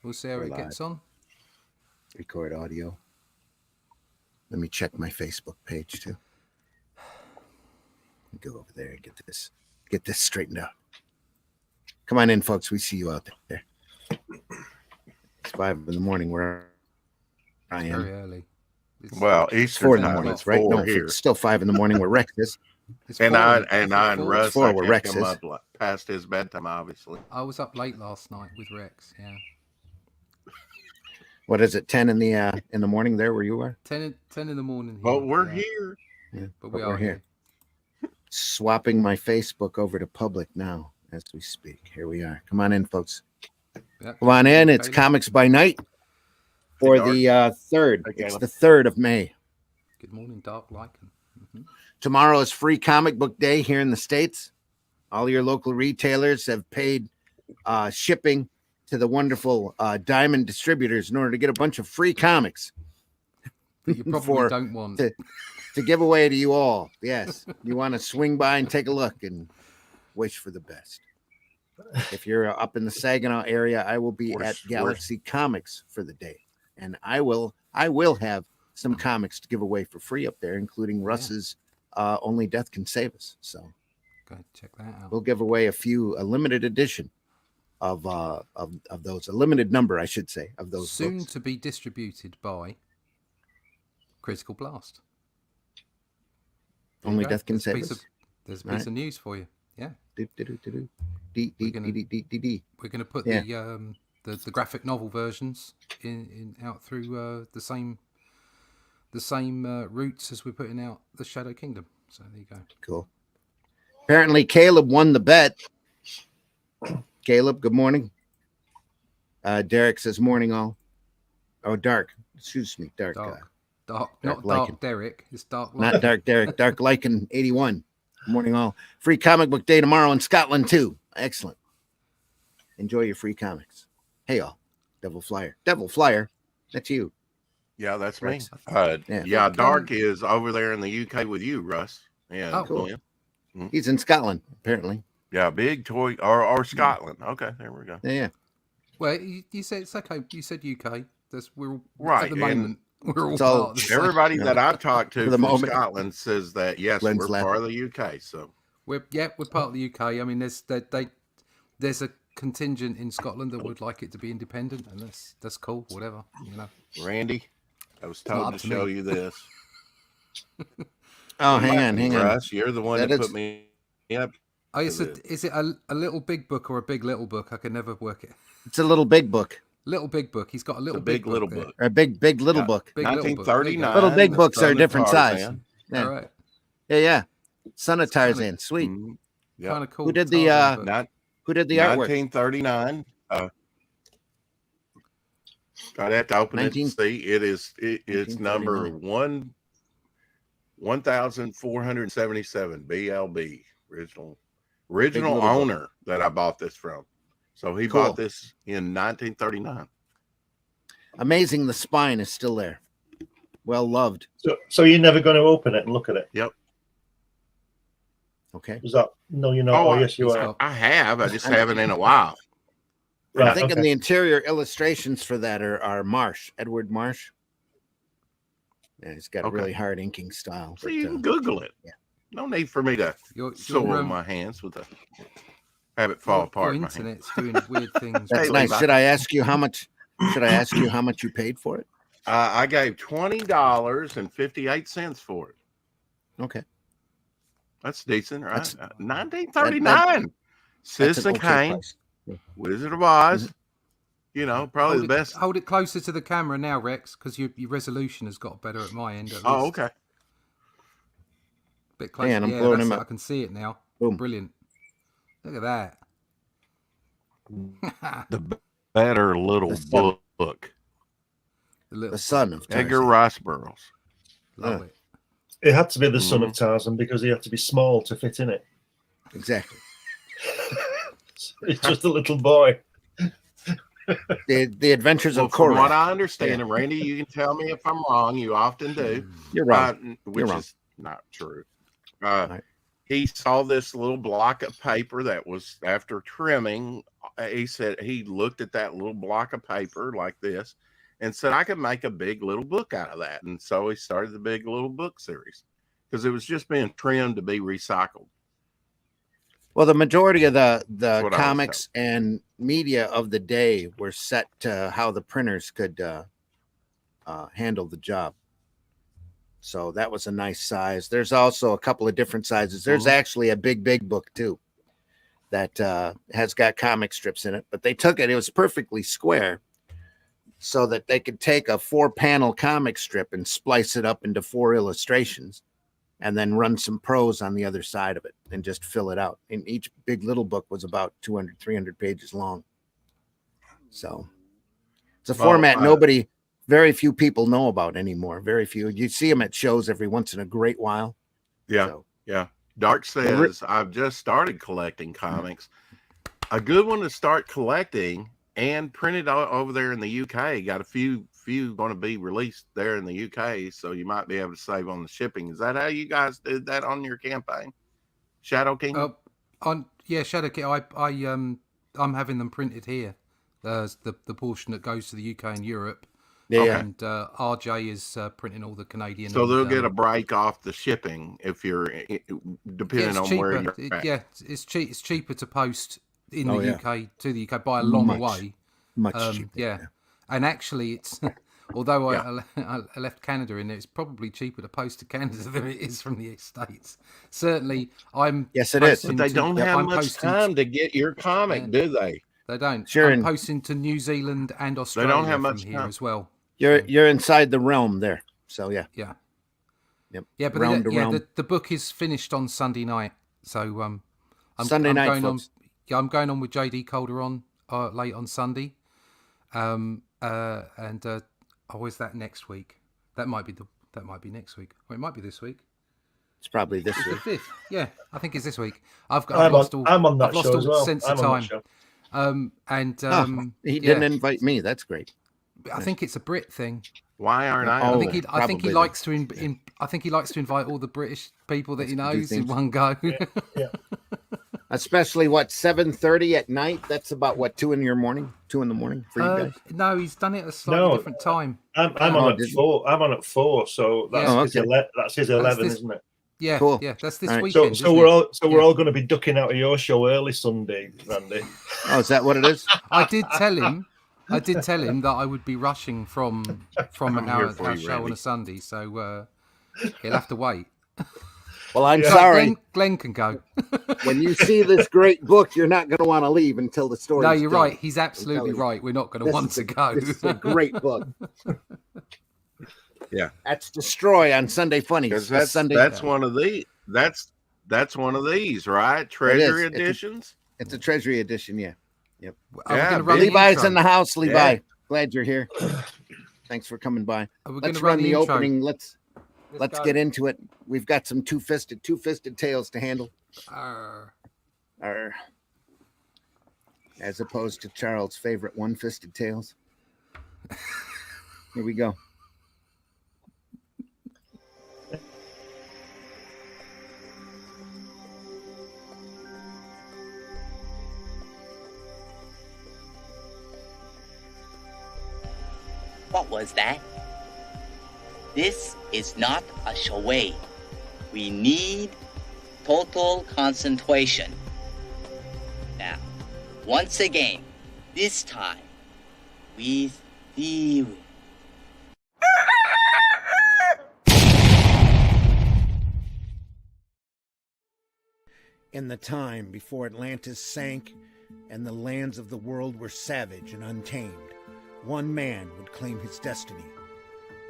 We'll see how it gets on. Record audio. Let me check my Facebook page too. Go over there and get this straightened out. Come on in, folks. We see you out there. It's 5 a.m. where I am. Very early. Well, It's 4 a.m, right? No, here. it's still 5 a.m. where Rex is. And Russ, where I Rex can't is. come up past his bedtime, obviously. I was up late last night with Rex. Yeah. What is it? 10 in the morning there where you are? 10 in the morning. Well, we're here. Yeah, but we're here. Swapping my Facebook over to public now as we speak. Here we are. Come on in, folks. Yep. Come on in. It's Comics by Night for the 3rd. It's the 3rd of May. Good morning, Dark Lycan. Mm-hmm. Tomorrow is free comic book day here in the States. All your local retailers have paid shipping to the wonderful Diamond distributors in order to get a bunch of free comics. That you probably don't want. To give away to you all. Yes. You want to swing by and take a look and wish for the best. If you're up in the Saginaw area, I will be at Galaxy Comics for the day. And I will have some comics to give away for free up there, including Russ's Only Death Can Save Us. So go check that out. We'll give away a limited edition of those, a limited number, I should say, of those soon books. To be distributed by Critical Blast. Only Death Can Save Us. There's a piece of news for you. Yeah. We're going to put the graphic novel versions out through the same routes as we're putting out the Shadow Kingdom. So there you go. Cool. Apparently, Caleb won the bet. Caleb, good morning. Derek says morning all. Oh, Dark. Excuse me, Dark. Dark, not Dark Derek. It's Dark. Not Dark Derek. Dark Lycan 81. Morning all. Free comic book day tomorrow in Scotland too. Excellent. Enjoy your free comics. Hey all. Devil Flyer. That's you. Yeah, that's me. Yeah. Dark is over there in the UK with you, Russ. Yeah. Oh, cool. He's in Scotland, apparently. Yeah, big toy or Scotland. Okay, there we go. Yeah. Well, you said it's okay. You said UK. We're right at the moment. We're all so, part of the everybody that I've talked to from moment, Scotland says that yes, we're part of the UK. So we're part of the UK. I mean, there's a contingent in Scotland that would like it to be independent, and that's cool. Whatever, you know. Randy, I was told to show you this. Oh, hang on. Russ, you're the one that put me up. Oh, is it a little big book or a big little book? I can never work it. It's a little big book. Little big book. He's got a little big little book. Or a big little book. 1939. Little big books are a different size. Yeah. All right. Yeah. Son of Tarzan. Sweet. Yeah. Kind of cool. Who did the artwork? 1939. I'd have to open it and see. It's number 1477 BLB. Original owner that I bought this from. So he bought this in 1939. Amazing. The spine is still there. Well loved. So you're never going to open it and look at it? Yep. Okay. Is that no? You're not. Oh, yes, you are. I have. I just haven't in a while. Right, I'm thinking the interior illustrations for that are Edward Marsh. Yeah, he's got a really hard inking style. So you can Google it. Yeah. No need for me to soil my hands with have it fall apart. Your internet's doing weird things. That's nice. Should I ask you how much? You paid for it? I gave $20.58 for it. Okay, that's decent, right? 1939. Citizen Kane, Wizard of Oz. You know, probably the best. Hold it closer to the camera now, Rex, because your resolution has got better at my end. At least. Okay. Bit closer. Man, I'm blowing him up. I can see it now. Boom. Brilliant. Look at that. The better little book. The Son of Tarzan. Edgar Rice Burroughs. Love it. It had to be the Son of Tarzan because he had to be small to fit in it. Exactly. It's just a little boy. The Adventures of From Korra. what I understand, and Randy, you can tell me if I'm wrong. You often do. You're right. Which is not true. He saw this little block of paper that was, after trimming, he said he looked at that little block of paper like this and said, I could make a big little book out of that. And so he started the Big Little Book series because it was just being trimmed to be recycled. Well, the majority of the comics and media of the day were set to how the printers could handle the job. So that was a nice size. There's also a couple of different sizes. There's actually a big book too that has got comic strips in it, but they took it. It was perfectly square so that they could take a 4-panel comic strip and splice it up into 4 illustrations and then run some prose on the other side of it and just fill it out. And each Big Little Book was about 200, 300 pages long. So it's a format very few people know about anymore. Very few. You see them at shows every once in a great while. Yeah. So. Yeah. Dark says, I've just started collecting comics. A good one to start collecting and printed over there in the UK. Got a few going to be released there in the UK, so you might be able to save on the shipping. Is that how you guys did that on your campaign? Shadow King? Shadow King. I'm having them printed here. The portion that goes to the UK and Europe. Yeah. And RJ is printing all the Canadian. So they'll get a break off the shipping if you're depending on where you're at. Yeah, it's cheap. It's cheaper to post in the UK to the UK by a long way. Much cheaper. Yeah, and actually, it's although I left Canada in there, it's probably cheaper to post to Canada than it is from the States. Certainly, Yes, it is. But they don't have much time to get your comic, do they? They don't. Sure. I'm posting to New Zealand and Australia. They don't have much from here time as well. You're inside the realm there. So yeah. Yeah. Yep. Yeah, but realm. The book is finished on Sunday night. So I'm Sunday night, going folks. I'm going on with JD Calderon late on Sunday. Where's that next week? That might be next week. Or it might be this week. It's probably this week. The 5th. Yeah, I think it's this week. I'm on that show as well. Sense of time. He didn't invite me. That's great. I think it's a Brit thing. Why aren't I? I think he likes to. I think he likes to invite all the British people that he knows in one go. Yeah. Especially 7:30 at night. That's about 2 in the morning for you guys. No, he's done it at a slightly different time. I'm on at 4. I'm on at 4, so that's his 11, isn't it? Yeah, cool. Yeah, that's this right. weekend. So we're all going to be ducking out of your show early Sunday, Randy. Oh, is that what it is? I did tell him that I would be rushing from our show on a Sunday, so he'll have to wait. Well, I'm sorry. Glenn can go. When you see this great book, you're not going to want to leave until the story. No, you're right. He's absolutely right. We're not going to want to go. This is a great book. Yeah, that's Destroy on Sunday Funnies. That's one of these. That's one of these, right? Treasury editions. It's a Treasury edition. Yeah. Yep. Levi's in the house. Levi, glad you're here. Thanks for coming by. Let's run the opening. Let's get into it. We've got some two-fisted tales to handle. As opposed to Charles' favorite one-fisted tales. Here we go. What was that? This is not a charade. We need total concentration. Now, once again, this time, with theory. In the time before Atlantis sank and the lands of the world were savage and untamed, one man would claim his destiny.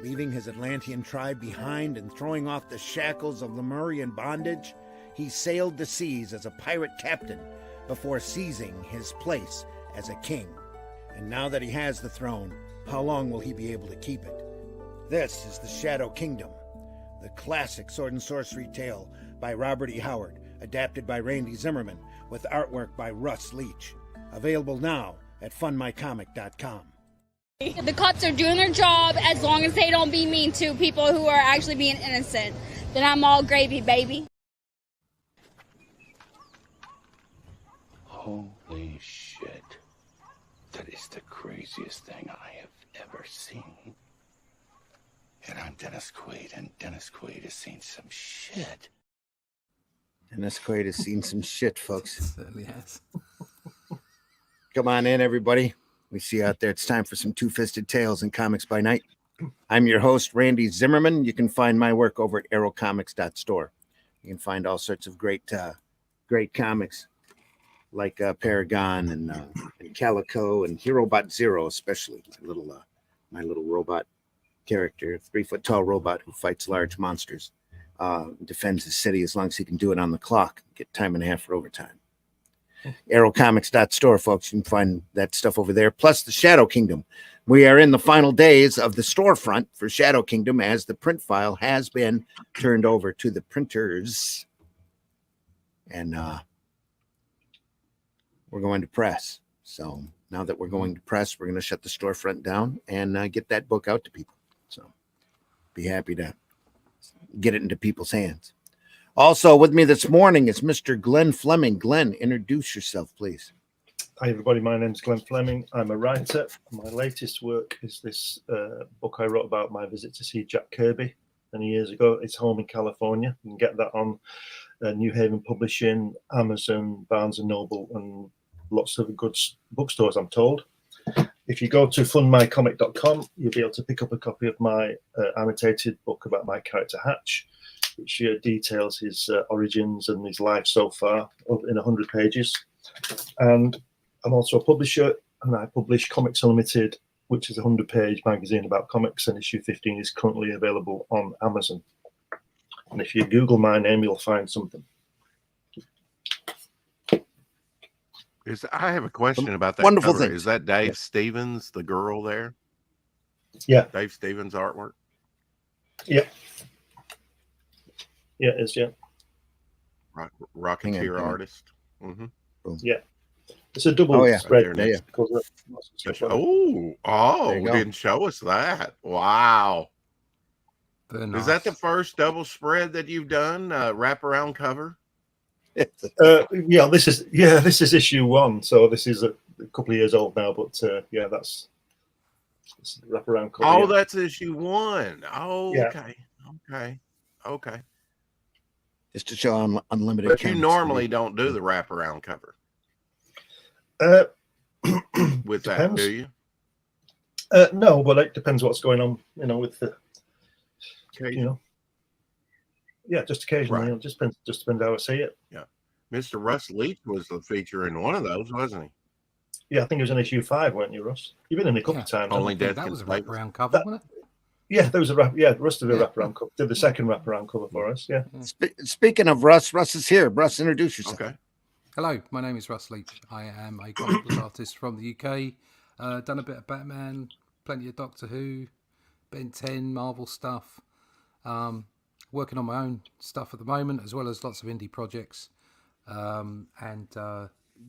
Leaving his Atlantean tribe behind and throwing off the shackles of Lemurian bondage, he sailed the seas as a pirate captain before seizing his place as a king. And now that he has the throne, how long will he be able to keep it? This is The Shadow Kingdom, the classic sword and sorcery tale by Robert E. Howard, adapted by Randy Zimmerman, with artwork by Russ Leach. Available now at fundmycomic.com. The cops are doing their job as long as they don't be mean to people who are actually being innocent. Then I'm all gravy, baby. Holy shit. That is the craziest thing I have ever seen. And I'm Dennis Quaid, and Dennis Quaid has seen some shit. Dennis Quaid has seen some shit, folks. Certainly has. Come on in, everybody. We see you out there. It's time for some Two-Fisted Tales and Comics by Night. I'm your host, Randy Zimmerman. You can find my work over at aerocomics.store. You can find all sorts of great comics like Paragon and Calico and Herobot Zero, especially my little robot character, 3-foot tall robot who fights large monsters, defends his city as long as he can do it on the clock, get time and a half for overtime. Aerocomics.store, folks. You can find that stuff over there, plus the Shadow Kingdom. We are in the final days of the storefront for Shadow Kingdom as the print file has been turned over to the printers. And we're going to press. So now that we're going to press, we're going to shut the storefront down and get that book out to people. So be happy to get it into people's hands. Also with me this morning is Mr. Glenn Fleming. Glenn, introduce yourself, please. Hi, everybody. My name's Glenn Fleming. I'm a writer. My latest work is this book I wrote about my visit to see Jack Kirby many years ago. It's home in California. You can get that on New Haven Publishing, Amazon, Barnes & Noble, and lots of good bookstores, I'm told. If you go to fundmycomic.com, you'll be able to pick up a copy of my annotated book about my character Hatch, which details his origins and his life so far in 100 pages. And I'm also a publisher, and I publish Comics Unlimited, which is a 100-page magazine about comics, and issue 15 is currently available on Amazon. And if you Google my name, you'll find something. I have a question about that Wonderful cover. things. Is that Dave Stevens, the girl there? Yeah. Dave Stevens artwork? Yeah. Yeah, it is, yeah. Rocketeer artist. Mm-hmm. Yeah. It's a double spread. There, didn't show us that. Wow. Nice. Is that the first double spread that you've done? Wraparound cover? This is issue 1. So this is a couple of years old now, but that's wraparound cover. Oh, that's issue 1. Oh, yeah. Okay. Just to show unlimited. But you normally don't do the wraparound cover. With that, do you? No, but it depends what's going on, with the, just occasionally. Right. It just depends how I see it. Yeah. Mr. Russ Leach was the feature in one of those, wasn't he? Yeah, I think it was in issue 5, weren't you, Russ? You've been in a couple of times. Only Death that Can was a Save wraparound cover, wasn't it? Yeah, there was Russ did a wraparound cover. Did the second wraparound cover for us, yeah. Speaking of Russ is here. Russ, introduce yourself. Okay. Hello, my name is Russ Leach. I am a comic book artist from the UK. Done a bit of Batman, plenty of Doctor Who, Ben 10, Marvel stuff. Working on my own stuff at the moment, as well as lots of indie projects. And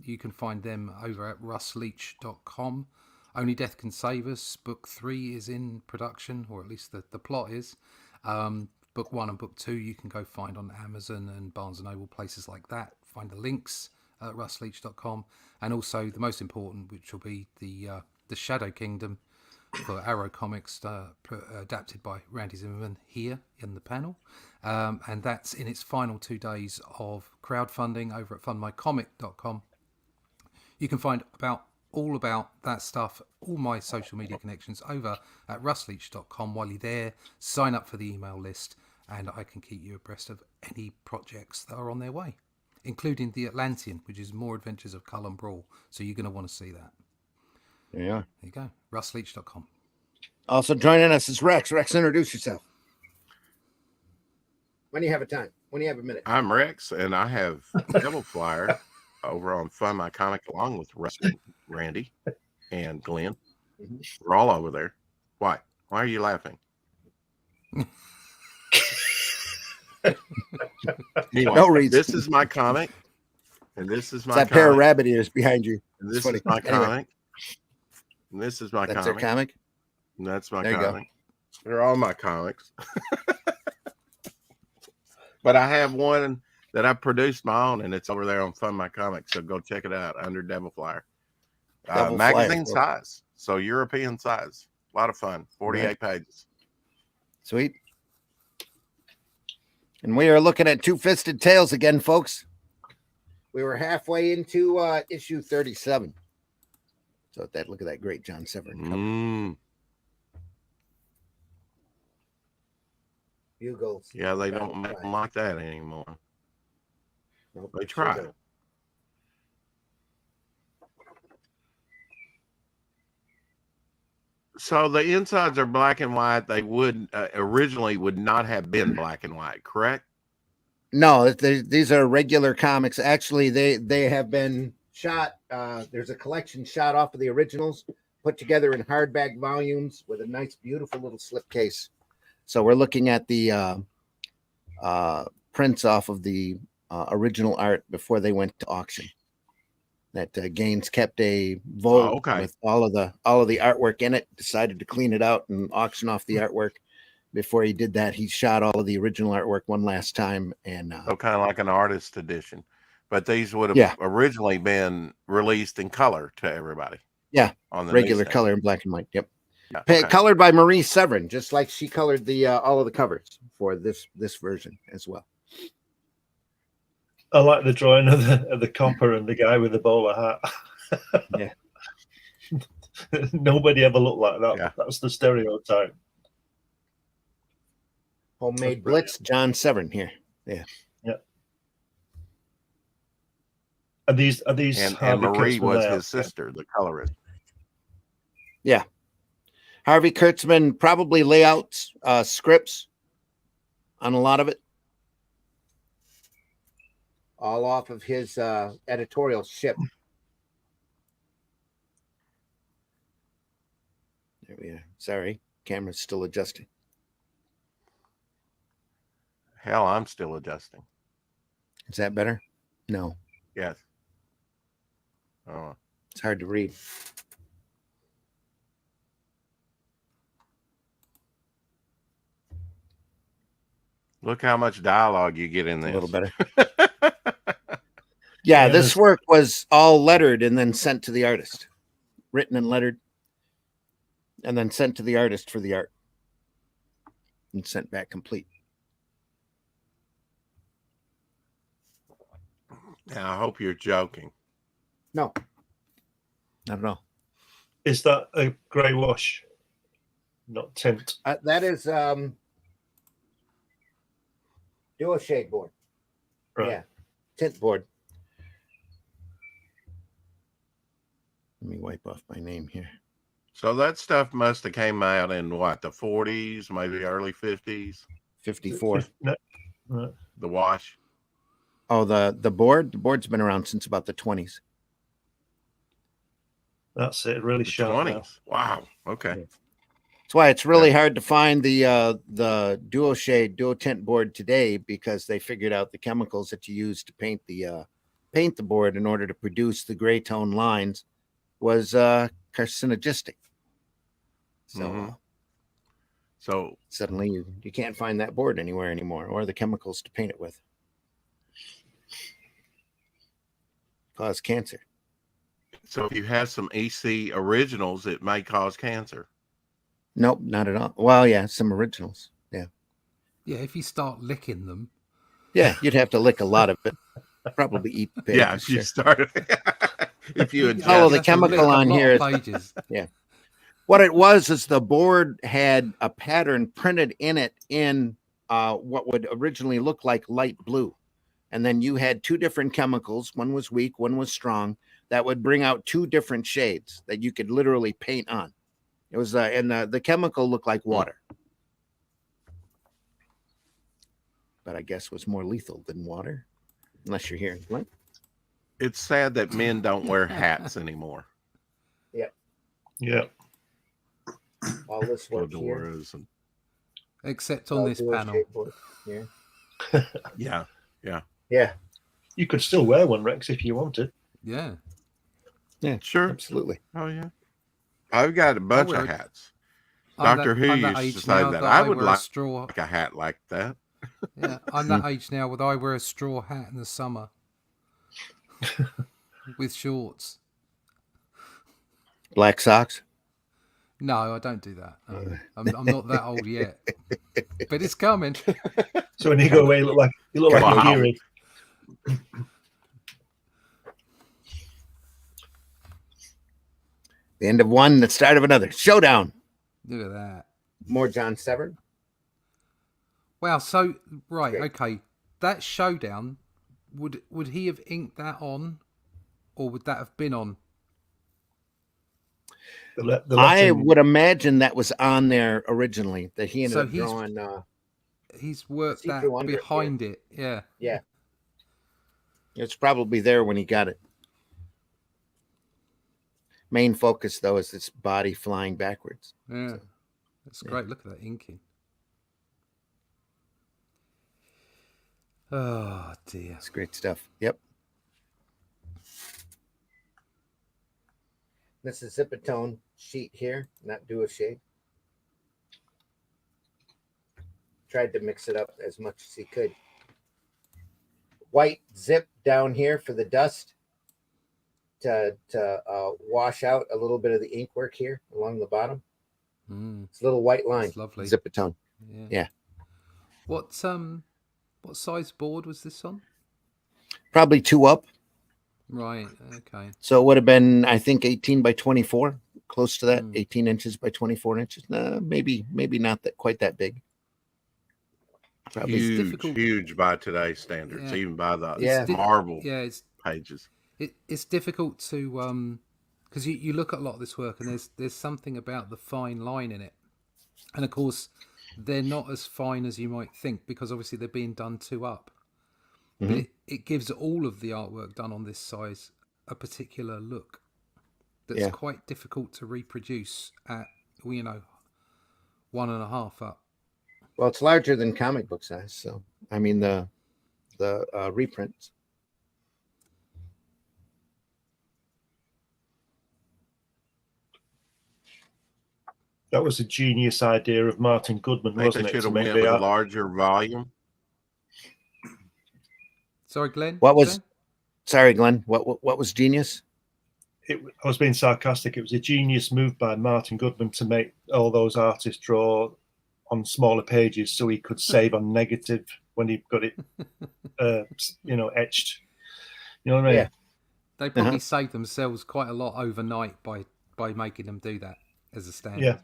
you can find them over at russleach.com. Only Death Can Save Us. Book 3 is in production, or at least the plot is. Book 1 and Book 2 you can go find on Amazon and Barnes & Noble, places like that. Find the links at russleach.com. And also the most important, which will be the Shadow Kingdom for Arrow Comics, adapted by Randy Zimmerman here in the panel. And that's in its final 2 days of crowdfunding over at fundmycomic.com. You can find all about that stuff, all my social media connections over at russleach.com. While you're there, sign up for the email list, and I can keep you abreast of any projects that are on their way, including the Atlantean, which is More Adventures of Cull and Brawl. So you're going to want to see that. There you are. There you go. russleach.com. Also joining us is Rex. Rex, introduce yourself. When do you have a time? When do you have a minute? I'm Rex, and I have Devil Flyer over on Fund My Comic, along with Russ, Randy, and Glenn. Mm-hmm. We're all over there. Why? Why are you laughing? Anyway, no reason. This is my comic, and this is my that pair of rabbit ears behind you. And this is my comic. And this is my That's comic. Their comic? And that's my there comic. They're all my comics. But I have one that I produced my own, and it's over there on Fund My Comics. So go check it out under Devil Flyer. Double magazine flyer. size. So European size. A lot of fun. 48 pages. Sweet. And we are looking at Two Fisted Tales again, folks. We were halfway into issue 37. So look at that great John Severin cover. Bugles. Yeah, they don't make them like that anymore. Nope, They try. sure. So the insides are black and white. They would originally would not have been black and white, correct? No, these are regular comics. Actually, they have been shot. There's a collection shot off of the originals, put together in hardback volumes with a nice, beautiful little slipcase. So we're looking at the prints off of the original art before they went to auction. That Gaines kept a vault with all of the artwork in it. Decided to clean it out and auction off the artwork. Before he did that, he shot all of the original artwork one last time, and so kind of like an artist edition. But these would have originally been released in color to everybody. Yeah, on the regular color in black and white. Yep. Yeah, colored by Marie Severin, just like she colored the all of the covers for this version as well. I like the drawing of the copper and the guy with the bowler hat. Yeah. Nobody ever looked like that. Yeah. That's the stereotype. Homemade Blitz, John Severin here. Yeah. Yeah. Are these and Marie was his sister, the colorist. Yeah. Harvey Kurtzman probably layouts, scripts on a lot of it. All off of his editorial ship. There we are. Sorry, camera's still adjusting. Hell, I'm still adjusting. Is that better? No. Yes. Oh. It's hard to read. Look how much dialogue you get in this. A little better. Yeah, this work was all lettered and then sent to the artist. Written and lettered. And then sent to the artist for the art. And sent back complete. Now, I hope you're joking. No. Not at all. Is that a grey wash? Not tint. That is dual shade board. Right. Yeah. Tint board. Let me wipe off my name here. So that stuff must have came out in what, the 40s, maybe early 50s? 54. No. Right. The wash. Oh, the board? The board's been around since about the 20s. That's it. Really The sharp. 20s. Now. Wow. Okay. That's why it's really hard to find the dual shade, dual tint board today, because they figured out the chemicals that you use to paint the board in order to produce the gray tone lines was carcinogistic. So, so suddenly you can't find that board anywhere anymore, or the chemicals to paint it with. Cause cancer. So if you have some EC originals, it may cause cancer. Nope, not at all. Well, yeah, some originals. Yeah. Yeah, if you start licking them. Yeah, you'd have to lick a lot of it. Probably eat the pages. Yeah, if you start. If you adjust. Oh, the chemical on here. Pages. Yeah. What it was is the board had a pattern printed in it in what would originally look like light blue. And then you had two different chemicals. One was weak, one was strong. That would bring out two different shades that you could literally paint on. It was, and the chemical looked like water. But I guess was more lethal than water, unless you're hearing what? It's sad that men don't wear hats anymore. Yep. Yeah. All this work here. And... Except on this panel. Yeah. Yeah. Yeah. Yeah. You could still wear one, Rex, if you wanted. Yeah. Yeah, sure. Absolutely. Oh, yeah. I've got a bunch of hats. Doctor Who used to say that. I would like a hat like that. Yeah, I'm that age now where I wear a straw hat in the summer with shorts. Black socks. No, I don't do that. No. I'm not that old yet, but it's coming. So when you go away, you look like Wow. a Geary. The end of one, the start of another. Showdown. Look at that. More John Severn. Wow. So right, Great. okay. That showdown, would he have inked that on, or would that have been on? The I lettering- would imagine that was on there originally. That he ended So up he's- drawing. He's worked that See-through under it, behind it. Yeah. Yeah, it's probably there when he got it. Main focus though is this body flying backwards. Yeah. That's great. Look at that inking. Oh dear. It's great stuff. Yep. This is Zipatone sheet here, not dual shade. Tried to mix it up as much as he could. White zip down here for the dust to wash out a little bit of the ink work here along the bottom. It's a little white line. That's lovely. Zipatone. Yeah. Yeah. What size board was this on? Probably 2 up. Right. Okay. So it would have been, I think, 18 by 24, close to that, 18 inches by 24 inches. No, maybe not that quite that big. Probably. Huge by today's standards, Yeah. even by the Yeah. marble Yeah, pages. it's difficult to because you look at a lot of this work and there's something about the fine line in it, and of course they're not as fine as you might think because obviously they're being done 2 up. But it gives all of the artwork done on this size a particular look that's quite difficult to reproduce at 1.5 up. Well, it's larger than comic book size. So, I mean, the reprints. That was a genius idea of Martin Goodman, I think wasn't they it? should To have make went the with a art. larger volume. Sorry, Glenn. What was? Glenn? Sorry, Glenn. What was genius? I was being sarcastic. It was a genius move by Martin Goodman to make all those artists draw on smaller pages so he could save on negative when he got it, etched. You know what I mean? Yeah. They probably saved themselves quite a lot overnight by making them do that as a standard. Yeah.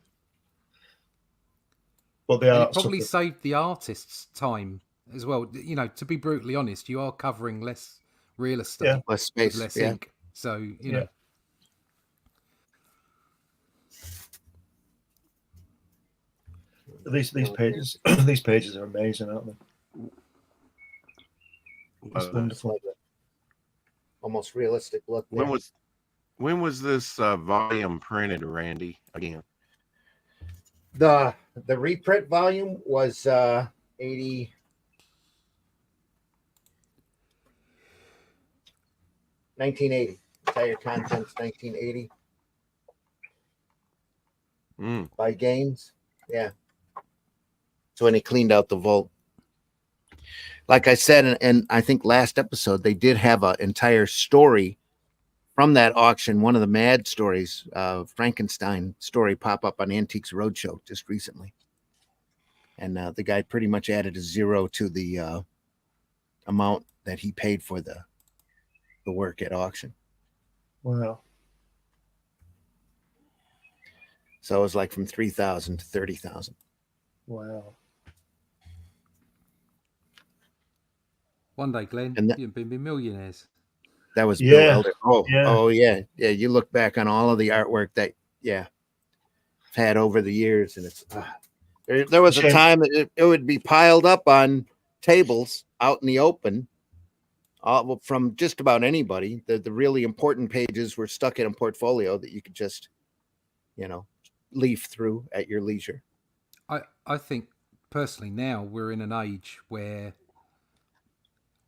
But they And are it probably saved the artists time as well. You know, to be brutally honest, you are covering less real estate, Yeah. Less space. with less Yeah. ink. So, you know. these pages. These pages are amazing, aren't they? It's wonderful. Like a almost realistic look. There. When was this volume printed, Randy? Again, The reprint volume was 80. $1980. Entire contents 1980 by Gaines. Yeah. So when he cleaned out the vault. Like I said, and I think last episode, they did have an entire story from that auction. One of the Mad stories, Frankenstein story, pop up on Antiques Roadshow just recently. And the guy pretty much added a 0 to the amount that he paid for the work at auction. Wow. So it was like from 3,000 to 30,000. Wow. One day, Glenn, And that- you'll be millionaires. That was Bill Yeah. Elder. Oh yeah. You look back on all of the artwork that I've had over the years, and it's there was a Shame. time that it would be piled up on tables out in the open, from just about anybody. The really important pages were stuck in a portfolio that you could just, leaf through at your leisure. I think personally now we're in an age where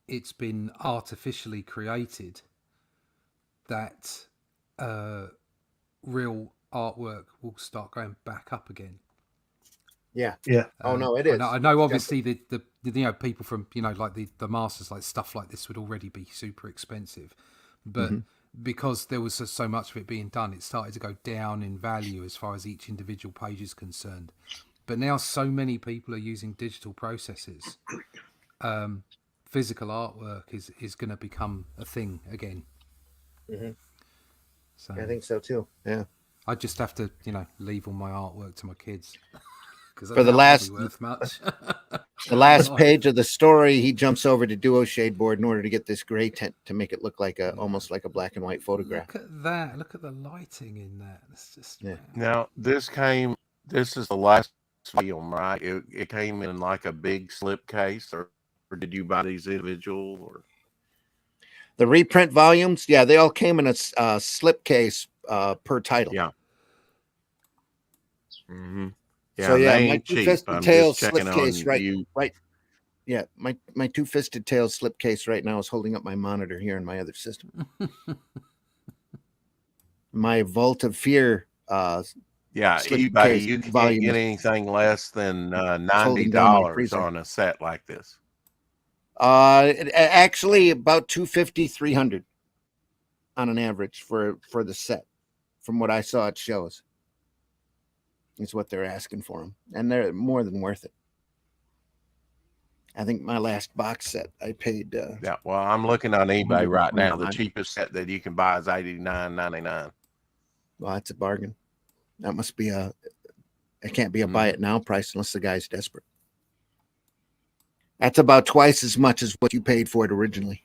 it's been artificially created that real artwork will start going back up again. Yeah. Yeah. Oh no, it is. I know obviously the people from like the masters, like stuff like this would already be super expensive, but because there was so much of it being done, it started to go down in value as far as each individual page is concerned. But now so many people are using digital processes. Physical artwork is going to become a thing again. Mhm. So I think so too. Yeah. I just have to, leave all my artwork to my kids because For the last worth much. the last page of the story, he jumps over to Duo Shade board in order to get this gray tint to make it look like almost like a black and white photograph. Look at that! Look at the lighting in that. It's just Yeah. wow. Now this is the last volume, right? It came in like a big slip case, or did you buy these individual? Or The reprint volumes, yeah, they all came in a slip case per title. yeah. Mm-hmm. Yeah, So yeah, they my ain't Two cheap. Fisted I'm Tails just checking slip case, on right? you. Right. Yeah, my Two Fisted Tails slip case right now is holding up my monitor here in my other system. My Vault of Fear Yeah, slip eBay, case you can't volume get is anything less than holding down my $90 freezer. on a set like this. Actually about 250, 300 on an average for the set. From what I saw, it shows is what they're asking for them, and they're more than worth it. I think my last box set I paid. Yeah, well, I'm looking on eBay right now. The 129. cheapest set that you can buy is $89.99. Well, that's a bargain. That must be it can't be a buy it now price unless the guy's desperate. That's about twice as much as what you paid for it originally.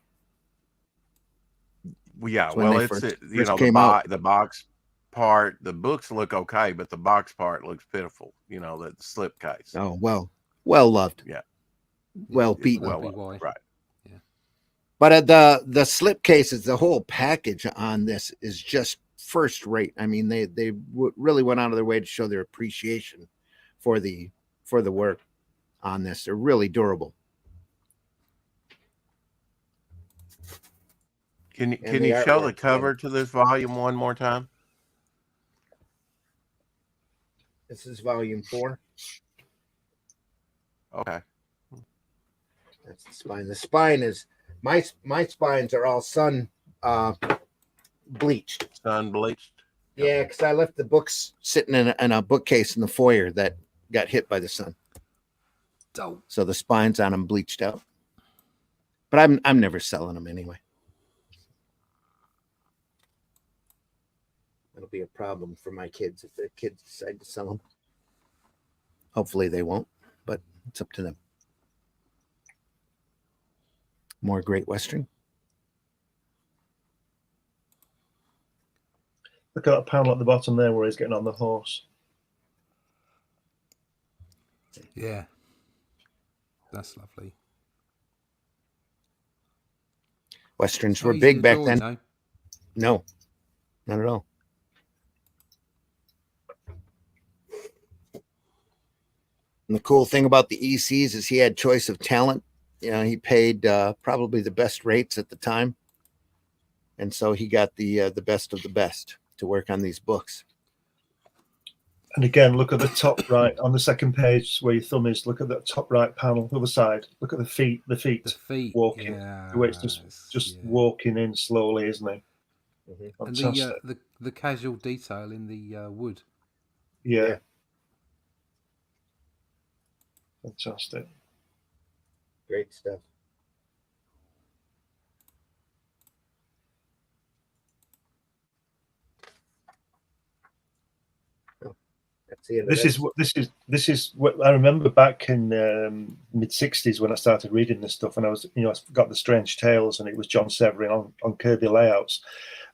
Well, yeah, It's when well, they it's first the came out. the box part. The books look okay, but the box part looks pitiful. The slip case. Oh well loved. Yeah, Well beaten. That'll be well, why. right. But the slip cases, the whole package on this is just first rate. I mean, they really went out of their way to show their appreciation for the work on this. They're really durable. Can the you show artwork, the cover to this volume one more time? This is volume 4. Okay. That's the spine. The spine is my spines are all sun bleached. Sun bleached. Yeah, because I left the books sitting in a bookcase in the foyer that got hit by the sun. So the spines on them bleached out. But I'm never selling them anyway. It'll be a problem for my kids if their kids decide to sell them. Hopefully they won't, but it's up to them. More Great Western. Look at that panel at the bottom there where he's getting on the horse. Yeah, that's lovely. Westerns Not were easy big to back draw, then. no. No, not at all. And the cool thing about the ECs is he had choice of talent. He paid probably the best rates at the time. And so he got the best of the best to work on these books. And again, look at the top right on the second page where your thumb is. Look at that top right panel, the other side. Look at the feet. The feet walking. Yeah, The way it's just walking in slowly, isn't it? Mm-hmm. And Fantastic. the casual detail in the wood. Yeah. Fantastic. Great stuff. This is what I remember back in mid '60s when I started reading this stuff, and I got the Strange Tales, and it was John Severin on Kirby layouts,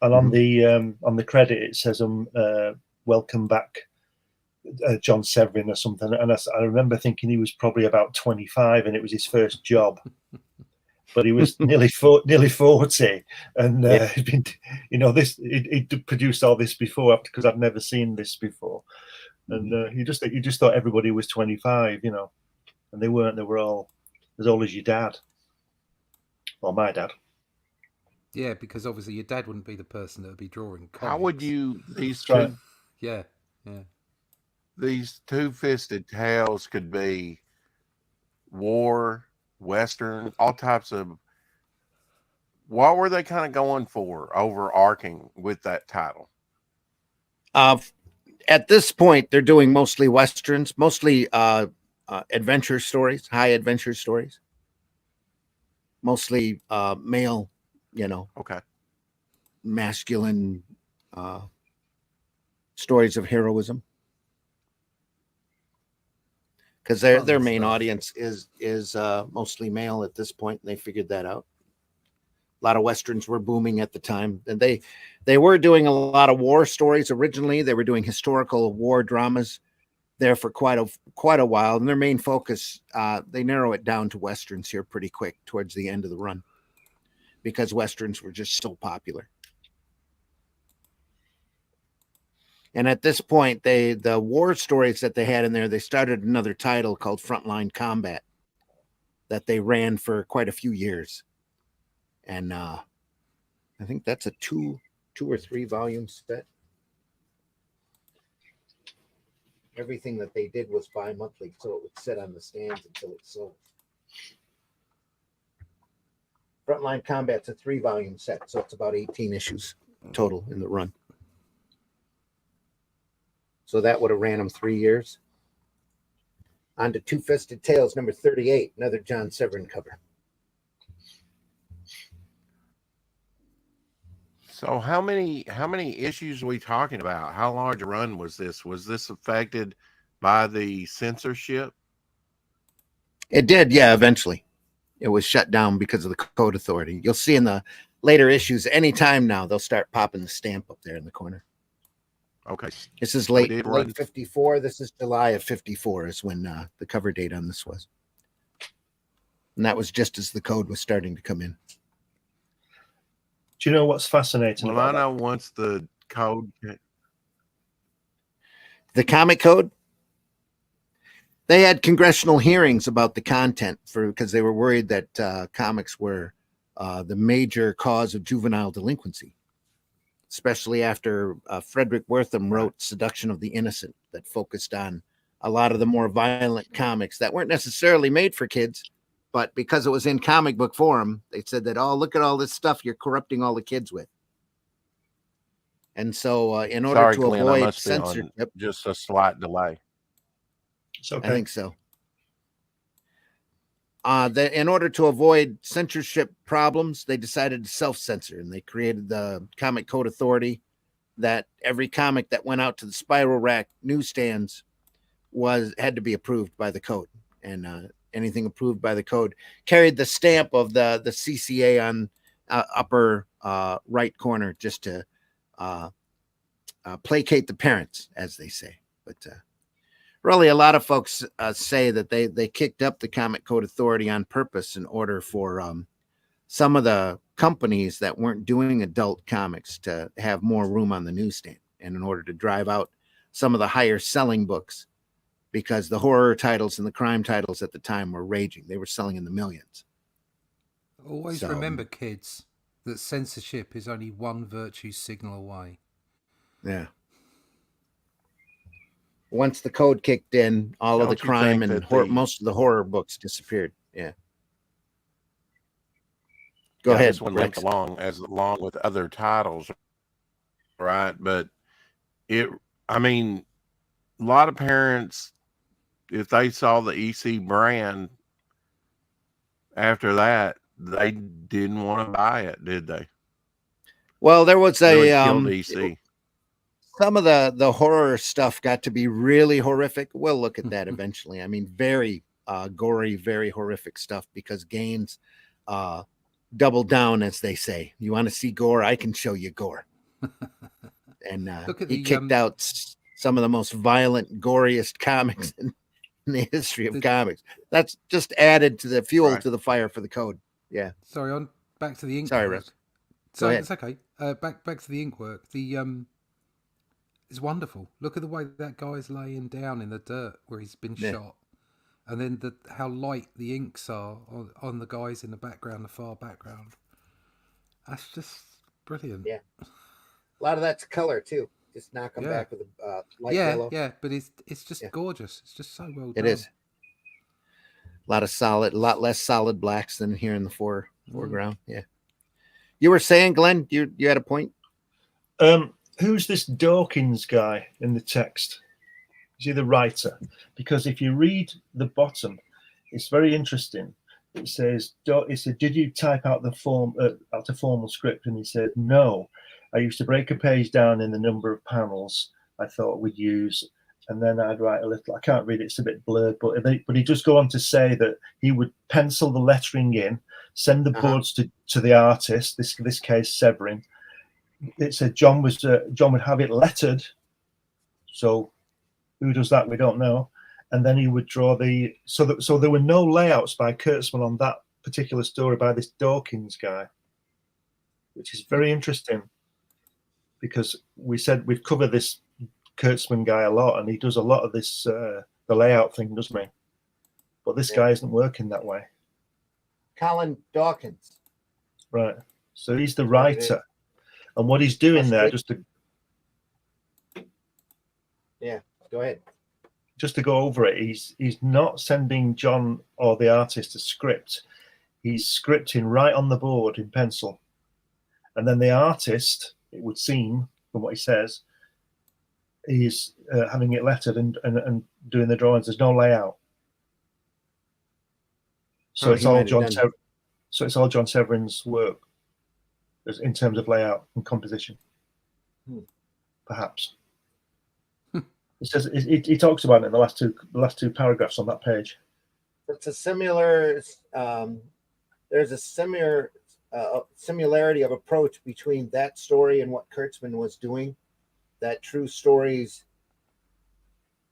and on the credit it says welcome back, John Severin or something, and I remember thinking he was probably about 25 and it was his first job. But he was nearly 40, and he'd been, he'd produced all this before because I'd never seen this before. And you just thought everybody was 25, and they weren't. They were all as old as your dad, or my dad. Yeah, because obviously your dad wouldn't be the person that would be drawing comics. How would you Yeah. These Two-Fisted Tales could be war, Western, all types of what were they kind of going for overarching with that title? At this point, they're doing mostly Westerns, mostly adventure stories, high adventure stories, mostly male, Okay. masculine stories of heroism. Because their main audience is mostly male at this point, and they figured that out. A lot of Westerns were booming at the time, and they were doing a lot of war stories originally. They were doing historical war dramas there for quite a while, and their main focus, they narrow it down to Westerns here pretty quick towards the end of the run, because Westerns were just so popular. And at this point, the war stories that they had in there, they started another title called Frontline Combat that they ran for quite a few years. And I think that's a two or three volume set. Everything that they did was bi-monthly, so it would sit on the stands until it sold. Frontline Combat's a 3-volume set, so it's about 18 issues total in the run. So that would have ran them 3 years. On to Two Fisted Tales, number 38, another John Severin cover. So how many issues are we talking about? How large a run was this? Was this affected by the censorship? It did, yeah, eventually. It was shut down because of the Code Authority. You'll see in the later issues, anytime now, they'll start popping the stamp up there in the corner. Okay. This is late 54. This is July of 54 is when the cover date on this was. And that was just as the code was starting to come in. Do you know what's fascinating? Well, I know once the code. The comic code, they had congressional hearings about the content because they were worried that comics were the major cause of juvenile delinquency, especially after Frederick Wertham wrote Seduction of the Innocent, that focused on a lot of the more violent comics that weren't necessarily made for kids, but because it was in comic book form, they said that, oh, look at all this stuff you're corrupting all the kids with. And so in order to avoid censorship, just a slight delay. Okay. I think so. In order to avoid censorship problems, they decided to self-censor, and they created the Comic Code Authority, that every comic that went out to the Spiral Rack newsstands had to be approved by the code, and anything approved by the code carried the stamp of the CCA on upper right corner, just to placate the parents, as they say. But really, a lot of folks say that they kicked up the Comic Code Authority on purpose in order for some of the companies that weren't doing adult comics to have more room on the newsstand, and in order to drive out some of the higher selling books, because the horror titles and the crime titles at the time were raging. They were selling in the millions. Always remember, kids, that censorship is only one virtue signal away. Yeah. Once the code kicked in, all of the crime and most of the horror books disappeared. Yeah. Go ahead. This one linked along with other titles, right? But a lot of parents, if they saw the EC brand after that, they didn't want to buy it, did they? Well, there was really killed EC. Some of the horror stuff got to be really horrific. We'll look at that eventually. I mean, very gory, very horrific stuff, because Gaines doubled down, as they say. You want to see gore? I can show you gore. And he kicked out some of the most violent, goriest comics in the history of comics. That's just added to the fuel to the fire for the code. Yeah. Sorry, back to the ink. Sorry, Russ. So it's okay. Back to the ink work. It's wonderful. Look at the way that guy's laying down in the dirt where he's been shot, and then how light the inks are on the guys in the background, the far background. That's just brilliant. Yeah. A lot of that's color too. Just knock them back with a light yellow. Yeah, but it's just gorgeous. It's just so well done. It is. A lot less solid blacks than here in the foreground. Yeah. You were saying, Glenn, you had a point. Who's this Dawkins guy in the text? Is he the writer? Because if you read the bottom, it's very interesting. It says, did you type out the out a formal script? And he said, no. I used to break a page down in the number of panels I thought we'd use, and then I'd write a little. I can't read it; it's a bit blurred. But he does go on to say that he would pencil the lettering in, send the boards to the artist. This case Severin. It said John would have it lettered. So who does that? We don't know. And then he would draw so there were no layouts by Kurtzman on that particular story by this Dawkins guy, which is very interesting, because we said we've covered this Kurtzman guy a lot, and he does a lot of this the layout thing, doesn't he? But this guy isn't working that way. Colin Dawkins. Right. So he's the writer. And what he's doing there, go ahead. Just to go over it, he's not sending John or the artist a script. He's scripting right on the board in pencil. And then the artist, it would seem, from what he says, he's having it lettered and doing the drawings. There's no layout. So it's all John. So it's all John Severin's work, in terms of layout and composition. Perhaps. It says he talks about it in the last two paragraphs on that page. It's a similar. There's a similar similarity of approach between that story and what Kurtzman was doing. That true stories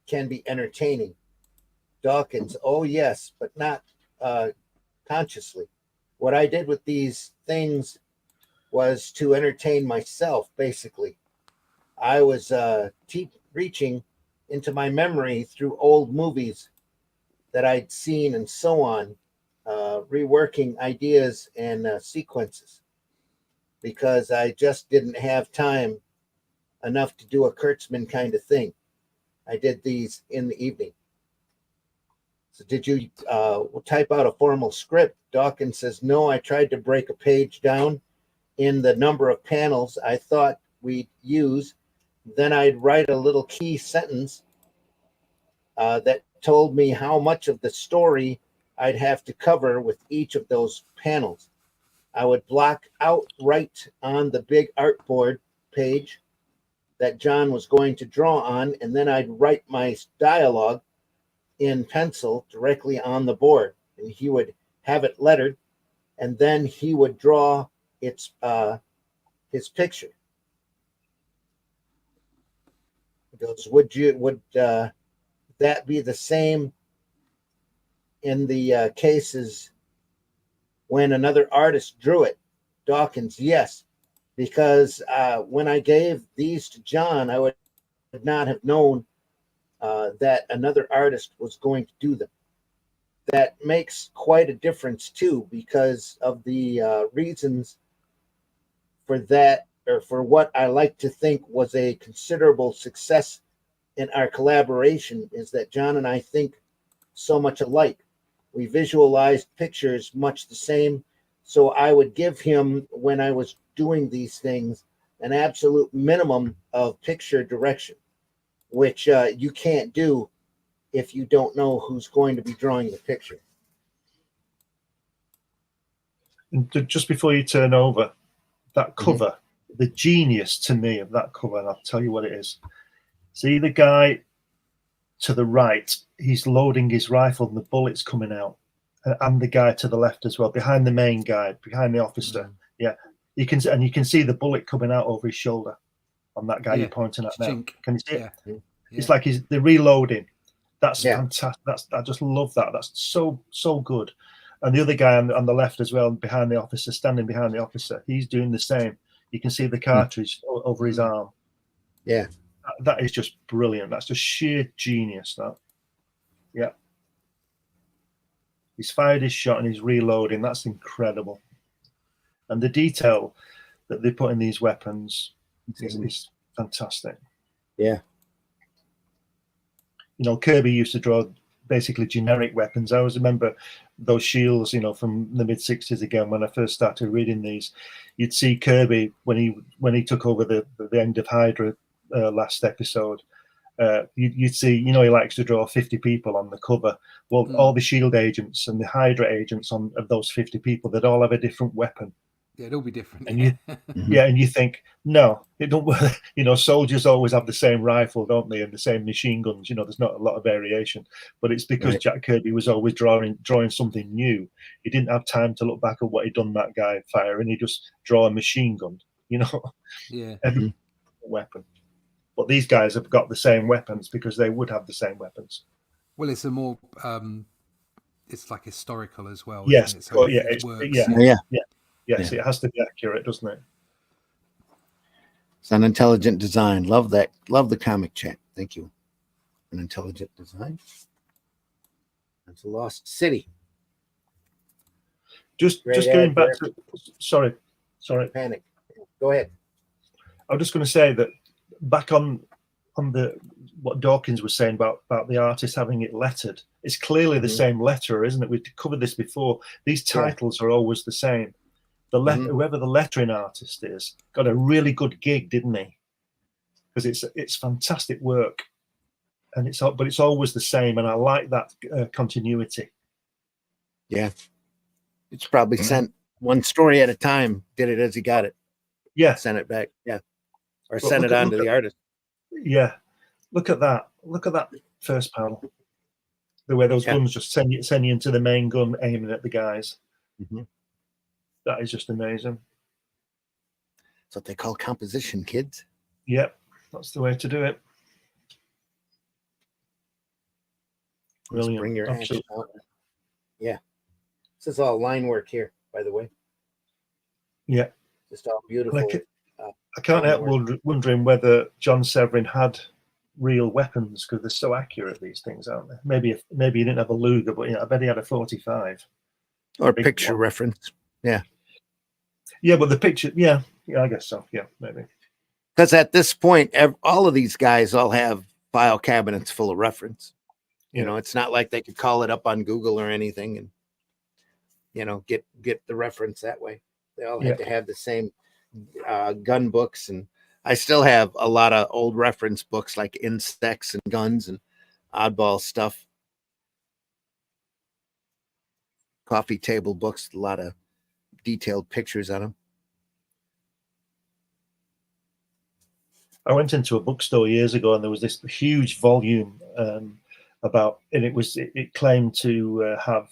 can be entertaining. Dawkins, oh yes, but not consciously. What I did with these things was to entertain myself, basically. I was reaching into my memory through old movies that I'd seen and so on, reworking ideas and sequences, because I just didn't have time enough to do a Kurtzman kind of thing. I did these in the evening. So did you type out a formal script? Dawkins says, no, I tried to break a page down in the number of panels I thought we'd use. Then I'd write a little key sentence that told me how much of the story I'd have to cover with each of those panels. I would block out right on the big artboard page that John was going to draw on, and then I'd write my dialogue in pencil directly on the board, and he would have it lettered, and then he would draw his picture. He goes, would that be the same in the cases when another artist drew it? Dawkins, yes, because when I gave these to John, I would not have known that another artist was going to do them. That makes quite a difference too, because of the reasons for that, or for what I like to think was a considerable success in our collaboration, is that John and I think so much alike. We visualized pictures much the same. So I would give him, when I was doing these things, an absolute minimum of picture direction, which you can't do if you don't know who's going to be drawing the picture. And just before you turn over, that cover, the genius to me of that cover, and I'll tell you what it is. See the guy to the right, he's loading his rifle and the bullet's coming out. And the guy to the left as well, behind the main guy, behind the officer. Yeah, you can see the bullet coming out over his shoulder on that guy you're pointing at now. Can you see it? Yeah. It's like they're reloading. That's fantastic. I just love that. That's so good. And the other guy on the left as well, behind the officer, standing behind the officer, he's doing the same. You can see the cartridge over his arm. Yeah, that is just brilliant. That's just sheer genius. That, yeah. He's fired his shot and he's reloading. That's incredible. And the detail that they put in these weapons is fantastic. Yeah. You know, Kirby used to draw basically generic weapons. I always remember those shields, you know, from the mid '60s again when I first started reading these. You'd see Kirby when he took over the end of Hydra last episode. You'd see, you know, he likes to draw 50 people on the cover. Well, all the shield agents and the Hydra agents of those 50 people, they'd all have a different weapon. Yeah, it'll be different. And and you think, no, it don't. You know, soldiers always have the same rifle, don't they, and the same machine guns. You know, there's not a lot of variation, but it's because Jack Kirby was always drawing something new. He didn't have time to look back at what he'd done that guy fire, and he just draw a machine gun. You know, every weapon. But these guys have got the same weapons because they would have the same weapons. Well, it's a more, it's like historical as well. Yes, isn't it? So yeah, it works. Yes, it has to be accurate, doesn't it? It's an intelligent design. Love that. Love the comic chat. Thank you. An intelligent design. That's a lost city. Just going back to sorry. Panic. Go ahead. I was just going to say that back on the what Dawkins was saying about the artist having it lettered. It's clearly the same letterer, isn't it? We've covered this before. These titles are always the same. The whoever the lettering artist is got a really good gig, didn't he? Because it's fantastic work, and it's always the same, and I like that continuity. Yeah, it's probably sent one story at a time. Did it as he got it. Yeah, sent it back. Yeah, or send it on to the artist. Yeah, look at that. Look at that first panel. The way those guns just send you into the main gun, aiming at the guys. That is just amazing. That's what they call composition, kids. Yep, that's the way to do it. Brilliant. Bring your action out. Yeah, this is all line work here, by the way. Yeah, just all beautiful. I can't help wondering whether John Severin had real weapons because they're so accurate. These things, aren't they? Maybe he didn't have a Luger, but I bet he had a 45 or picture reference. Yeah. Yeah, but the picture, yeah, I guess so. Yeah, maybe. Because at this point, all of these guys all have file cabinets full of reference. You know, it's not like they could call it up on Google or anything and, you know, get the reference that way. They all had to have the same gun books. And I still have a lot of old reference books like insects and guns and oddball stuff. Coffee table books, a lot of detailed pictures on them. I went into a bookstore years ago and there was this huge volume about, and it claimed to have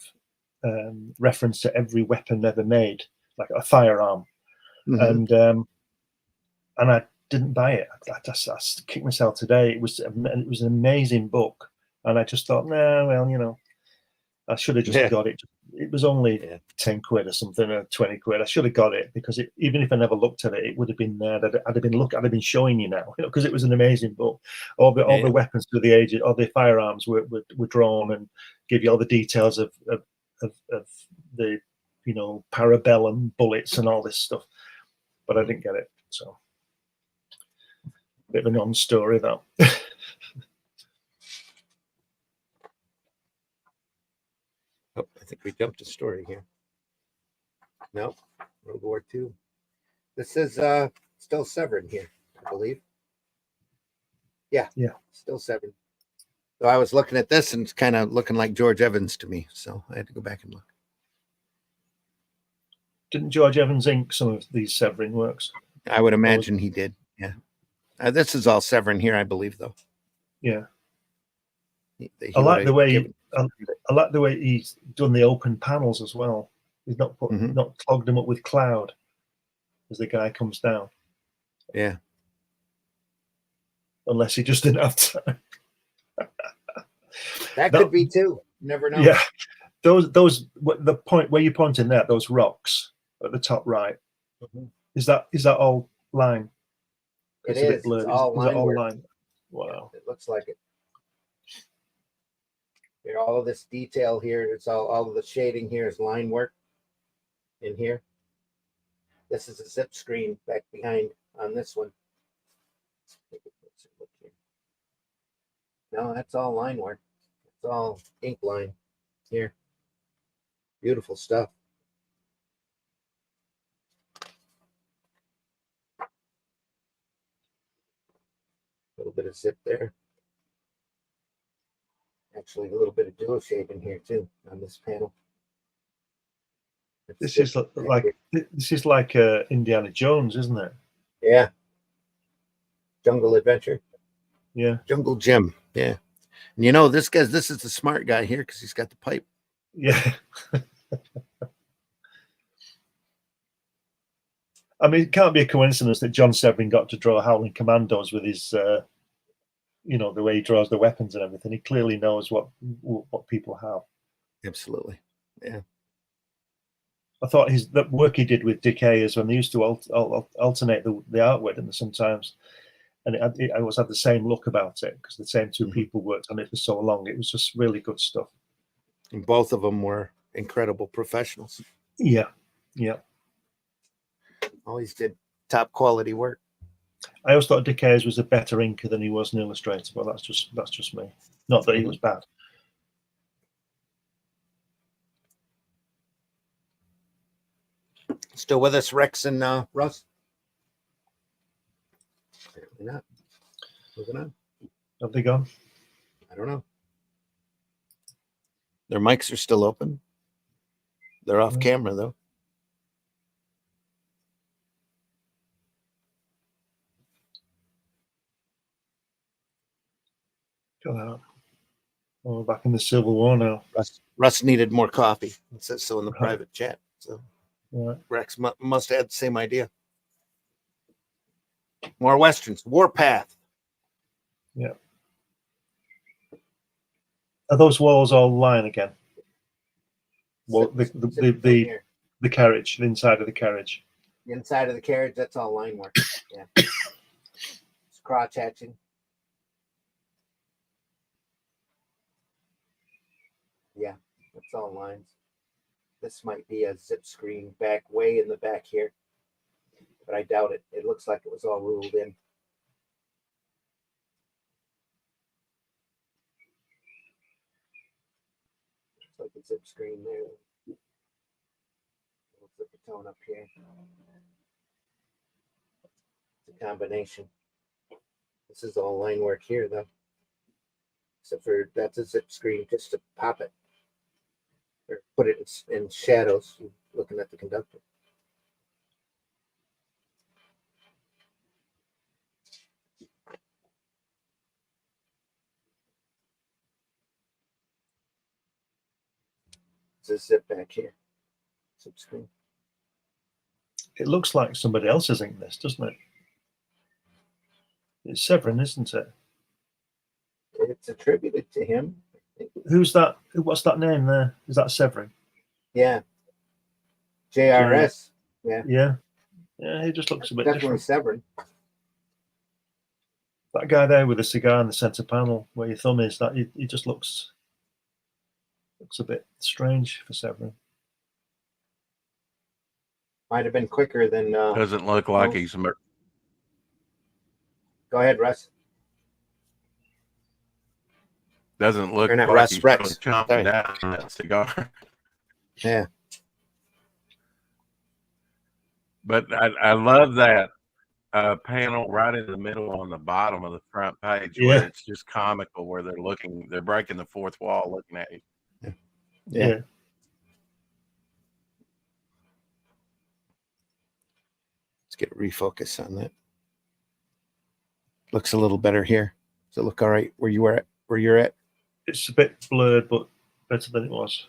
reference to every weapon ever made, like a firearm. And I didn't buy it. I kicked myself today. It was an amazing book, and I just thought, nah, well, you know, I should have just got it. It was only 10 quid or something, or 20 quid. I should have got it because even if I never looked at it, it would have been there. I'd have been showing you now, you know, because it was an amazing book. All the weapons through the ages, all the firearms were drawn and give you all the details of the, you know, parabellum bullets and all this stuff. But I didn't get it, so bit of a non-story though. Oh, I think we jumped a story here. No, World War II. This is still Severin here, I believe. Yeah, still Severin. So I was looking at this and it's kind of looking like George Evans to me, so I had to go back and look. Didn't George Evans ink some of these Severin works? I would imagine he did. Yeah. This is all Severin here, I believe, though. Yeah. I like the way he's done the open panels as well. He's not not clogged them up with cloud as the guy comes down. Yeah. Unless he just didn't have time. That could be too. You never know. Yeah. The point where you're pointing at those rocks at the top right. Is that all line? It's a bit blurred. It's all line. Wow. It looks like it. Here, all of this detail here, it's all of the shading here is line work in here. This is a zip screen back behind on this one. No, that's all line work. It's all ink line here. Beautiful stuff. A little bit of zip there. Actually, a little bit of dual shape in here too on this panel. This is like Indiana Jones, isn't it? Yeah. Jungle Adventure. Yeah. Jungle Gym. Yeah. And you know, this is the smart guy here because he's got the pipe. Yeah. I mean, it can't be a coincidence that John Severin got to draw Howling Commandos with his, the way he draws the weapons and everything. He clearly knows what people have. Absolutely. Yeah. I thought the work he did with Dick Ayers when they used to alternate the artwork in sometimes, and it always had the same look about it because the same two people worked on it for so long. It was just really good stuff. And both of them were incredible professionals. Yeah. Yeah. Always did top quality work. I always thought Dick Ayers was a better inker than he was an illustrator, but that's just me. Not that he was bad. Still with us, Rex and Russ? Apparently not. Moving on. Have they gone? I don't know. Their mics are still open. They're off camera though. Got out. Oh, we're back in the Civil War now. Russ needed more coffee. It says so in the private chat. So Right. Rex must have had the same idea. More Westerns. Warpath. Yeah. Are those walls all line again? Well, the carriage, the inside of the carriage. The inside of the carriage, that's all line work. Yeah. It's crotch hatching. Yeah, that's all lines. This might be a zip screen back way in the back here, but I doubt it. It looks like it was all ruled in. Looks like a zip screen there. Zip the tone up here. It's a combination. This is all line work here, though. Except for that's a zip screen just to pop it or put it in shadows, looking at the conductor. It's a zip back here. Zip screen. It looks like somebody else is in this, doesn't it? It's Severin, isn't it? It's attributed to him. Who's that? What's that name there? Is that Severin? Yeah. JRS. Yeah. Yeah. Yeah, he just looks a bit Definitely different. Severin. That guy there with the cigar in the center panel where your thumb is, that he just looks a bit strange for Severin. Might have been quicker than. Doesn't look like he's. Go ahead, Russ. Doesn't look Or not like Russ, he's Rex. chomping Sorry. down on that cigar. Yeah. But I love that panel right in the middle on the bottom of the front page where it's just comical, where they're breaking the fourth wall looking at you. Yeah. Let's get a refocus on that. Looks a little better here. Does it look all right where you're at? It's a bit blurred, but better than it was.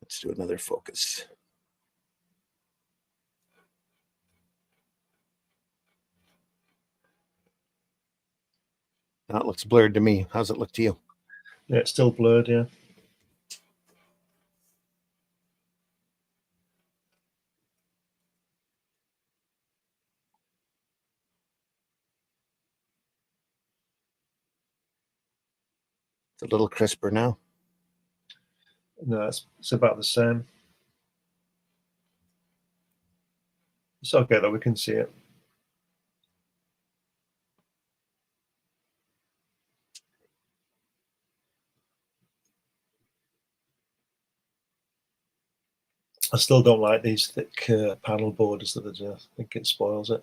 Let's do another focus. Now it looks blurred to me. How's it look to you? Yeah, it's still blurred, yeah. It's a little crisper now. No, it's about the same. It's okay that we can see it. I still don't like these thick panel borders that they do. I think it spoils it.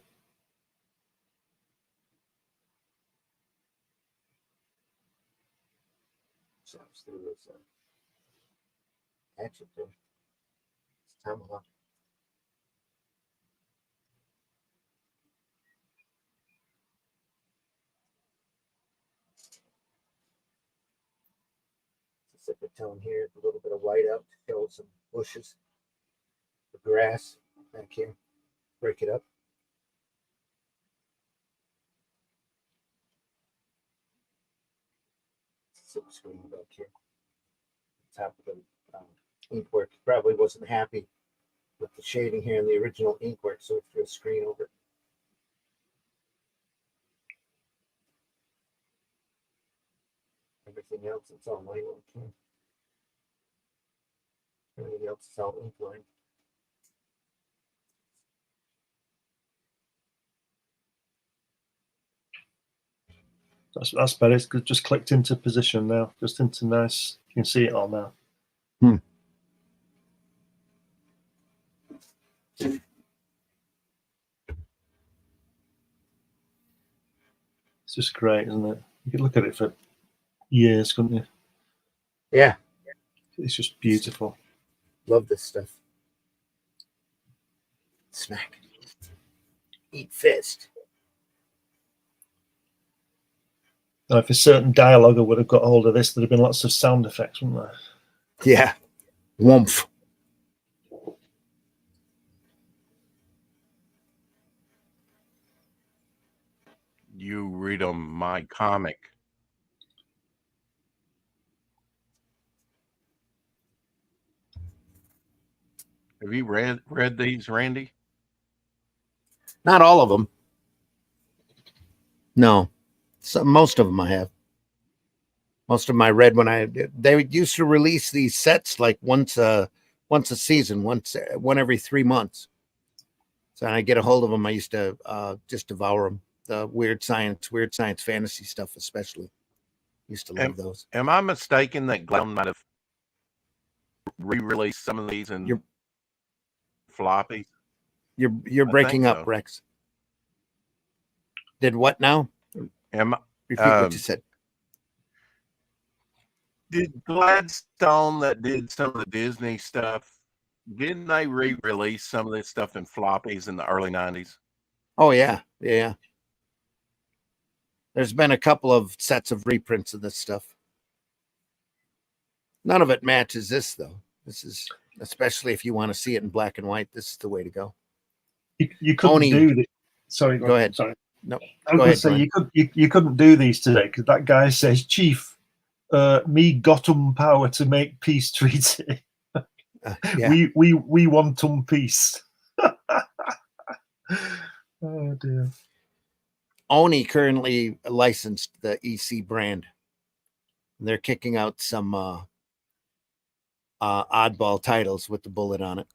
Zipper tone here, a little bit of white up to show some bushes, the grass back here. Break it up. Silk screen back here. Top of the ink work. Probably wasn't happy with the shading here in the original ink work, so it threw a screen over it. Everything else, it's all line work here. Everything else is all ink line. That's better. It's just clicked into position now. Just into nice. You can see it all now. It's just great, isn't it? You could look at it for years, couldn't you? Yeah. It's just beautiful. Love this stuff. Smack. Eat fist. Now, if a certain dialogue would have got hold of this, there'd have been lots of sound effects, wouldn't there? Yeah. Woomph. You read them my comic. Have you read these, Randy? Not all of them. No. Most of them I have. Most of them I read when they used to release these sets like once a season, one every 3 months. So when I get a hold of them, I used to just devour them. The weird science fantasy stuff, especially. Used to love those. Am I mistaken that Glenn might have re-released some of these in floppy? You're breaking up, so. Rex. Did what now? Repeat what you said. Did Gladstone that did some of the Disney stuff, didn't they re-release some of this stuff in floppies in the early 90s? Oh, yeah. Yeah. There's been a couple of sets of reprints of this stuff. None of it matches this, though. This is, especially if you want to see it in black and white, this is the way to go. You couldn't do this. Sorry, go ahead. Sorry. No, I was going to say you couldn't do these today because that guy says, "Chief, me got power to make peace treaty. Yeah. We want peace." Oh dear. Oni currently licensed the EC brand. They're kicking out some oddball titles with the bullet on it.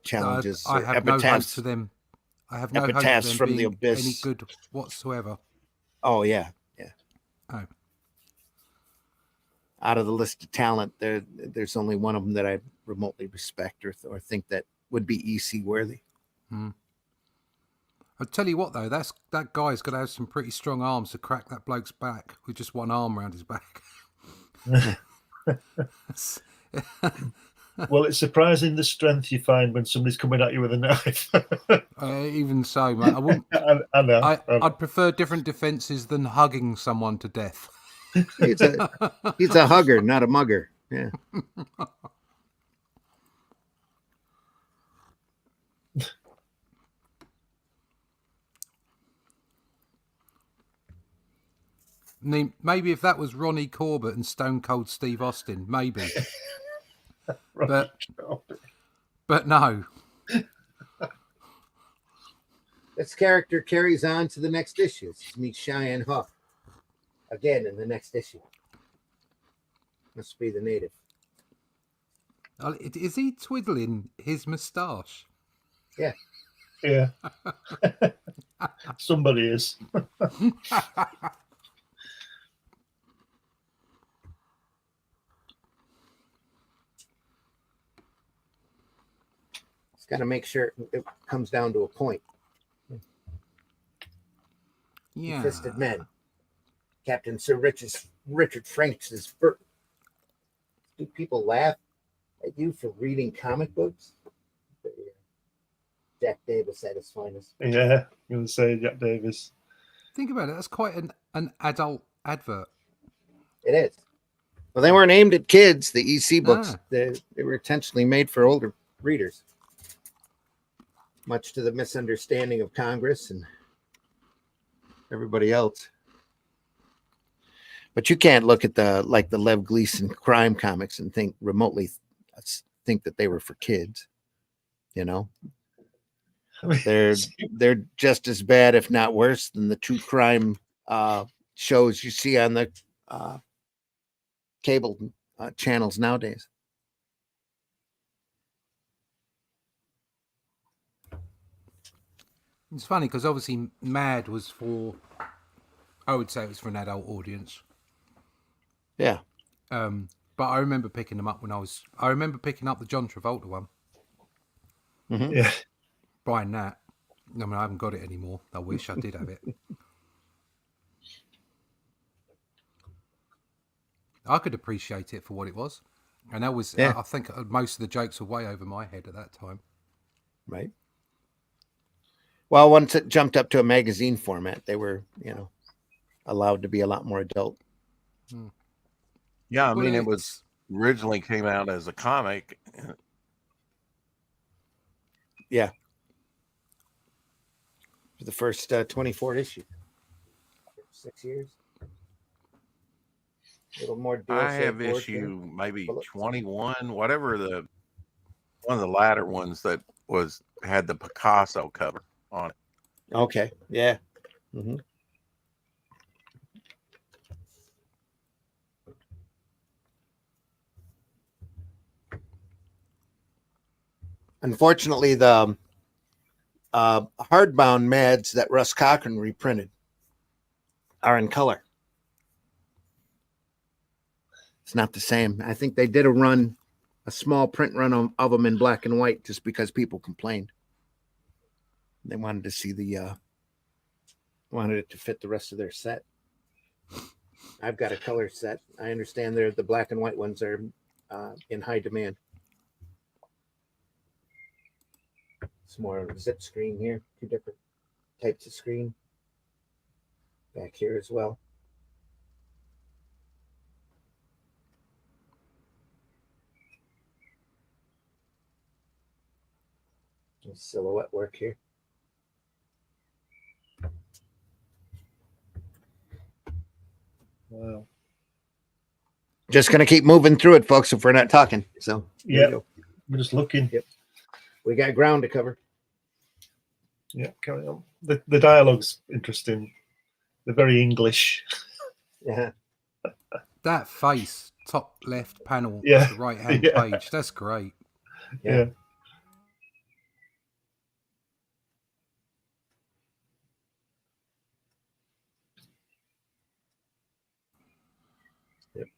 Challenges. I have no hope for them. I have no hope for them from being the abyss. Any good whatsoever. Oh yeah. Oh. Out of the list of talent, there's only one of them that I remotely respect or think that would be EC worthy. I'll tell you what though, that guy's got to have some pretty strong arms to crack that bloke's back with just one arm around his back. Well, it's surprising the strength you find when somebody's coming at you with a knife. Even so, mate, I wouldn't. I know. I'd prefer different defenses than hugging someone to death. He's a hugger, not a mugger. Yeah. Maybe if that was Ronnie Corbett and Stone Cold Steve Austin, maybe. But no. This character carries on to the next issue. Meet Cheyenne Huff again in the next issue. Must be the native. Is he twiddling his moustache? Yeah. Somebody is. It's got to make sure it comes down to a point. Yeah. Fisted Men. Captain Sir Richard Franks' first. Do people laugh at you for reading comic books? Jack Davis at his finest. Yeah, I'm going to say Jack Davis. Think about it. That's quite an adult advert. It is. Well, they weren't aimed at kids. The EC books, Ah. they were intentionally made for older readers, much to the misunderstanding of Congress and everybody else. But you can't look at the Lev Gleason crime comics and think that they were for kids. You know, they're just as bad, if not worse, than the true crime shows you see on the cable channels nowadays. It's funny because obviously Mad was I would say it was for an adult audience. Yeah. But I remember picking them up I remember picking up the John Travolta one. Mm-hmm. Yeah. Buying that. I mean, I haven't got it anymore. I wish I did have it. I could appreciate it for what it was. And that was, Yeah. I think most of the jokes were way over my head at that time. Right. Well, once it jumped up to a magazine format, they were, allowed to be a lot more adult. Yeah, I mean, Well, it was originally came out as a comic. Yeah. For the first 24 issues. 6 years. A little more. I have issue maybe 21, whatever one of the latter ones that had the Picasso cover on it. Okay. Yeah. Mm-hmm. Unfortunately, the hardbound Mads that Russ Cochran reprinted are in color. It's not the same. I think they did a small print run of them in black and white just because people complained. They wanted to see wanted it to fit the rest of their set. I've got a color set. I understand the black and white ones are in high demand. It's more of a zip screen here. 2 different types of screen. Back here as well. Silhouette work here. Wow. Just going to keep moving through it, folks, if we're not talking. So, yeah, we're just looking. Yep. We got ground to cover. Yeah, carry on. The dialogue's interesting. They're very English. Yeah. That face, top left panel, Yeah. the right hand page, that's great. Yeah. Yep.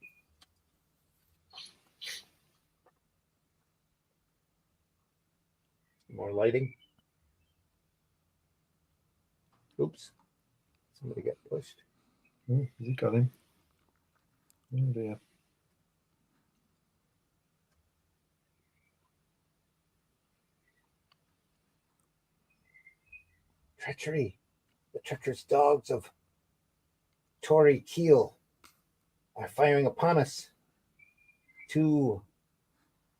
More lighting. Oops. Somebody got pushed. Oh, has he got him? Oh dear. Treachery. The treacherous dogs of Tory Keel are firing upon us. 2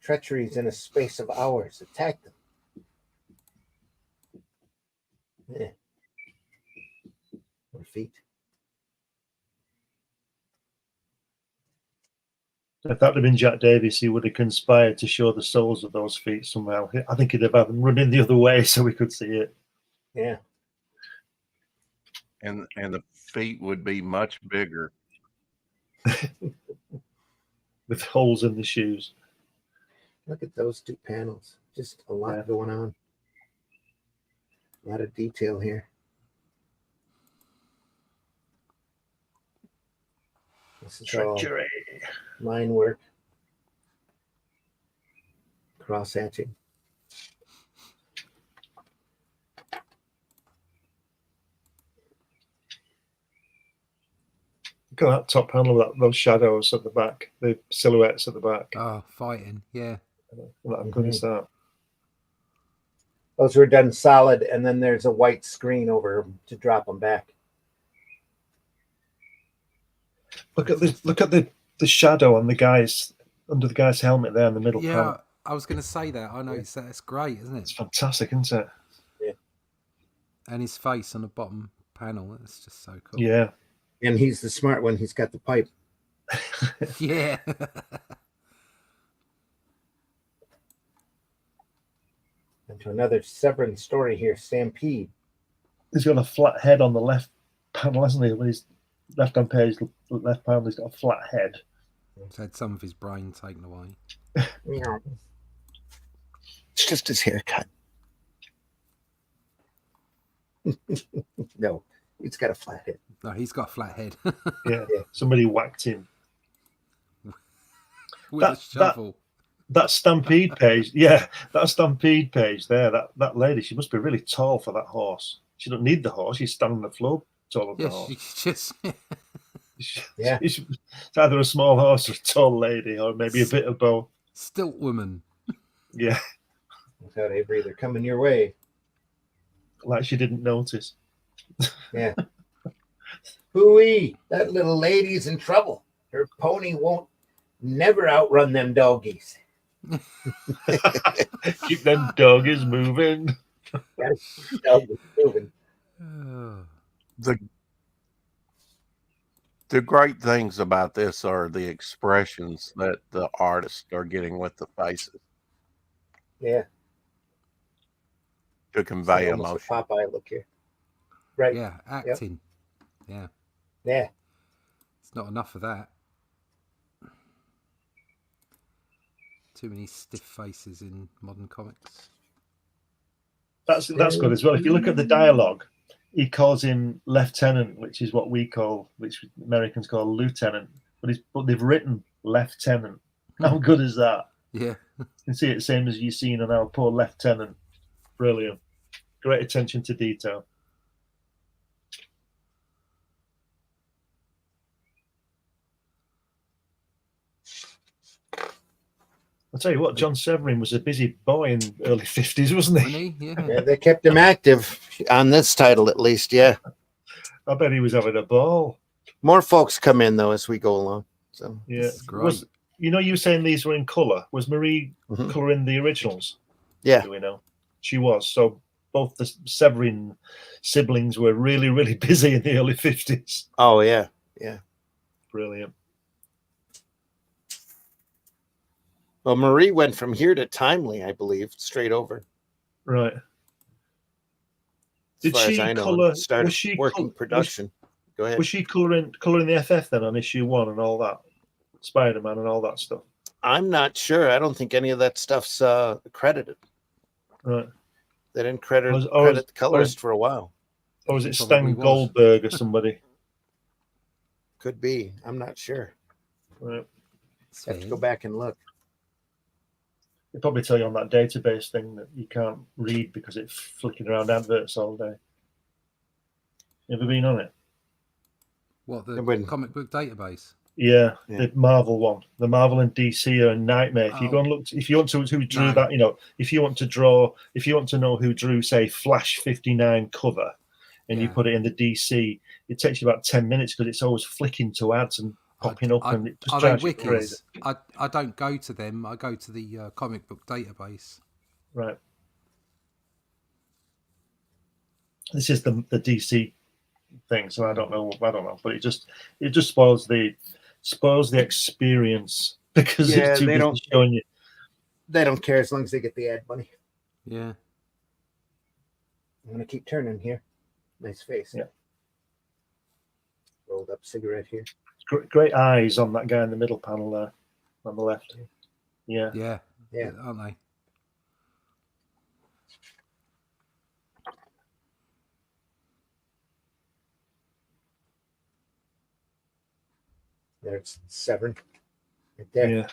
treacheries in a space of hours. Attack them. Yeah. More feet. If that had been Jack Davis, he would have conspired to show the soles of those feet somehow. I think he'd have had them running the other way so we could see it. Yeah. And the feet would be much bigger. With holes in the shoes. Look at those 2 panels. Just a lot going on. A lot of detail here. This is all Treachery. line work, cross hatching. Look at that top panel, those shadows at the back, the silhouettes at the back. Oh, fighting. Yeah. How good is that? Those were done solid, and then there's a white screen over 'em to drop them back. Look at the shadow on the guy's under the guy's helmet there in the middle Yeah, panel. I was going to say that. I noticed that. It's great, isn't It's it? fantastic, isn't it? And his face on the bottom panel. It's just so cool. Yeah. And he's the smart one. He's got the pipe. Yeah. Into another Severin story here, Stampede. He's got a flat head on the left panel, hasn't he? When he's left-hand page, left panel, he's got a flat head. He's had some of his brain taken away. Meow. It's just his haircut. No, he's got a flat head. No, he's got a flat head. Yeah. Somebody whacked him. With a shovel. That Stampede page, that Stampede page there, that lady, she must be really tall for that horse. She don't need the horse. She's standing on the floor taller than the horse. She's just... Yeah. It's either a small horse or a tall lady, or maybe a bit of both. Stilt woman. Yeah, Without Avery, they're coming your way. like she didn't notice. Yeah. Hooey, that little lady's in trouble. Her pony won't never outrun them doggies. Keep them doggies moving. Doggies moving. The great things about this are the expressions that the artists are getting with the faces Yeah. to convey Almost emotion. a Popeye look here. Right. Yeah, acting. Yeah. Yeah. It's not enough of that. Too many stiff faces in modern comics. That's good as well. If you look at the dialogue, he calls him lieutenant, which is what which Americans call lieutenant, but they've written lieutenant. How good is that? Yeah. You can see it same as you've seen on our poor lieutenant. Brilliant. Great attention to detail. I'll tell you what, John Severin was a busy boy in the early 50s, wasn't he? Yeah, they kept him active on this title, at least. Yeah. I bet he was having a ball. More folks come in, though, as we go along. So Yeah. You were saying these were in color. Was Marie coloring the originals? Yeah. Do we know? She was. So both the Severin siblings were really, really busy in the early 50s. Oh, yeah. Yeah. Brilliant. Well, Marie went from here to Timely, I believe, straight over. Right. As far as I know, started working production. Go ahead. Was she coloring the FF then on issue 1 and all that? Spider-Man and all that stuff? I'm not sure. I don't think any of that stuff's credited. Right. They didn't credit the colorist for a while. Or was it Stan Goldberg or somebody? Could be. I'm not sure. Right. Have to go back and look. They probably tell you on that database thing that you can't read because it's flicking around adverts all day. You ever been on it? What, the comic book database? Yeah, the Marvel one. The Marvel and DC are a nightmare. If you go and look, if you want to who drew that, if you want to know who drew, say, Flash 59 cover, and you put it in the DC, it takes you about 10 minutes because it's always flicking to ads and popping up, and it just drives you crazy. I don't go to them. I go to the comic book database. Right. This is the DC thing, so I don't know, but it just spoils the experience because it's too busy showing you. They don't care as long as they get the ad money. Yeah. I'm gonna keep turning here. Nice face. Yeah. Rolled up cigarette here. Great eyes on that guy in the middle panel there, on the left. Yeah. Yeah. Aren't they? There's Severn. Right there. Yeah.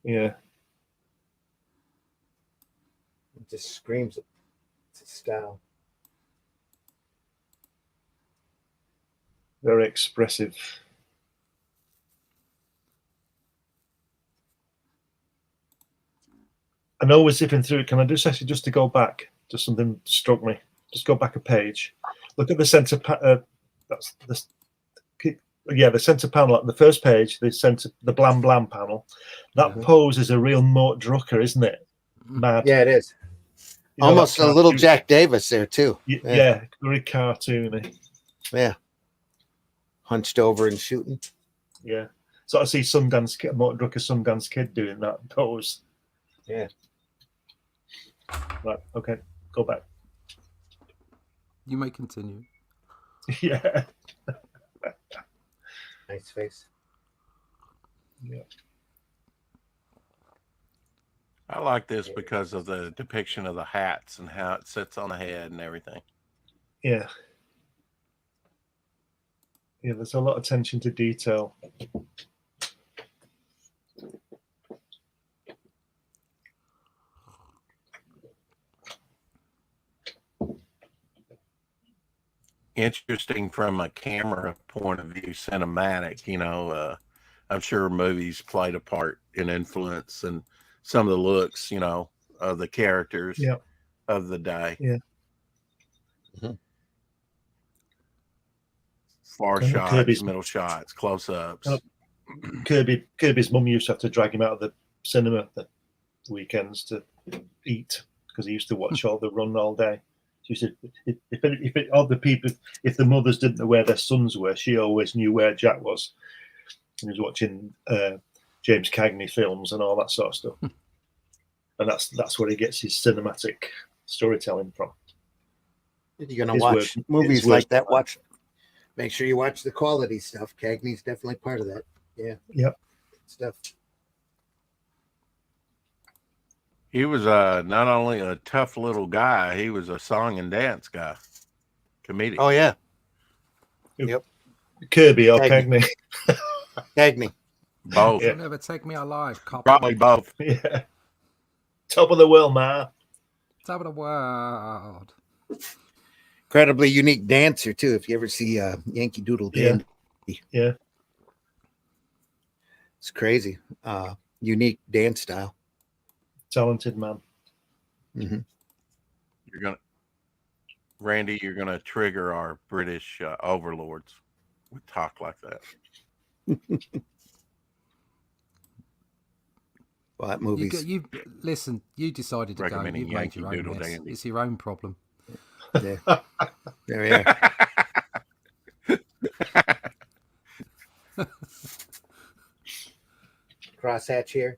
Yeah. It just screams it's a style. Very expressive. I know we're zipping through it. Can I just to go back? Just something struck me. Just go back a page. Look at the center. That's the the center panel at the first page. The blam blam panel. That pose is a real Mort Drucker, isn't it? Mad. Yeah, it is. You know, almost a little Jack Davis there too. Yeah, very cartoony. Yeah, hunched over and shooting. Yeah, so I see Sundance Kid, Mort Drucker, Sundance Kid doing that pose. Yeah. Right. Okay. Go back. You may continue. Yeah. Nice face. Yeah. I like this because of the depiction of the hats and how it sits on the head and everything. Yeah. Yeah, there's a lot of attention to detail. Interesting from a camera point of view, cinematic, you know, I'm sure movies played a part in influence and some of the looks, you know, of the characters of the day. Yeah. Mm-hmm. Far shots, middle shots, close-ups. Kirby's mum used to have to drag him out of the cinema the weekends to eat because he used to watch all the Run all day. She said, if the mothers didn't know where their sons were, she always knew where Jack was. He was watching James Cagney films and all that sort of stuff, and that's where he gets his cinematic storytelling from. You're gonna watch movies like that. Make sure you watch the quality stuff. Cagney's definitely part of that. Yeah. Yep. Stuff. He was not only a tough little guy, he was a song and dance guy, comedian. Oh yeah. Yep. Kirby or Cagney. Cagney. Both. You'll never take me alive. Cop. Probably both. Yeah. Top of the world, man. Top of the world. Incredibly unique dancer too. If you ever see Yankee Doodle Dandy. Yeah. It's crazy. Unique dance style. Talented man. Mm-hmm. Randy, you're gonna trigger our British overlords with talk like that. Well, that movie's You listen. You decided to go. Recommending You've made Yankee your own Doodle mess. Dandy. It's your own problem. there. There we are. Crosshatch here.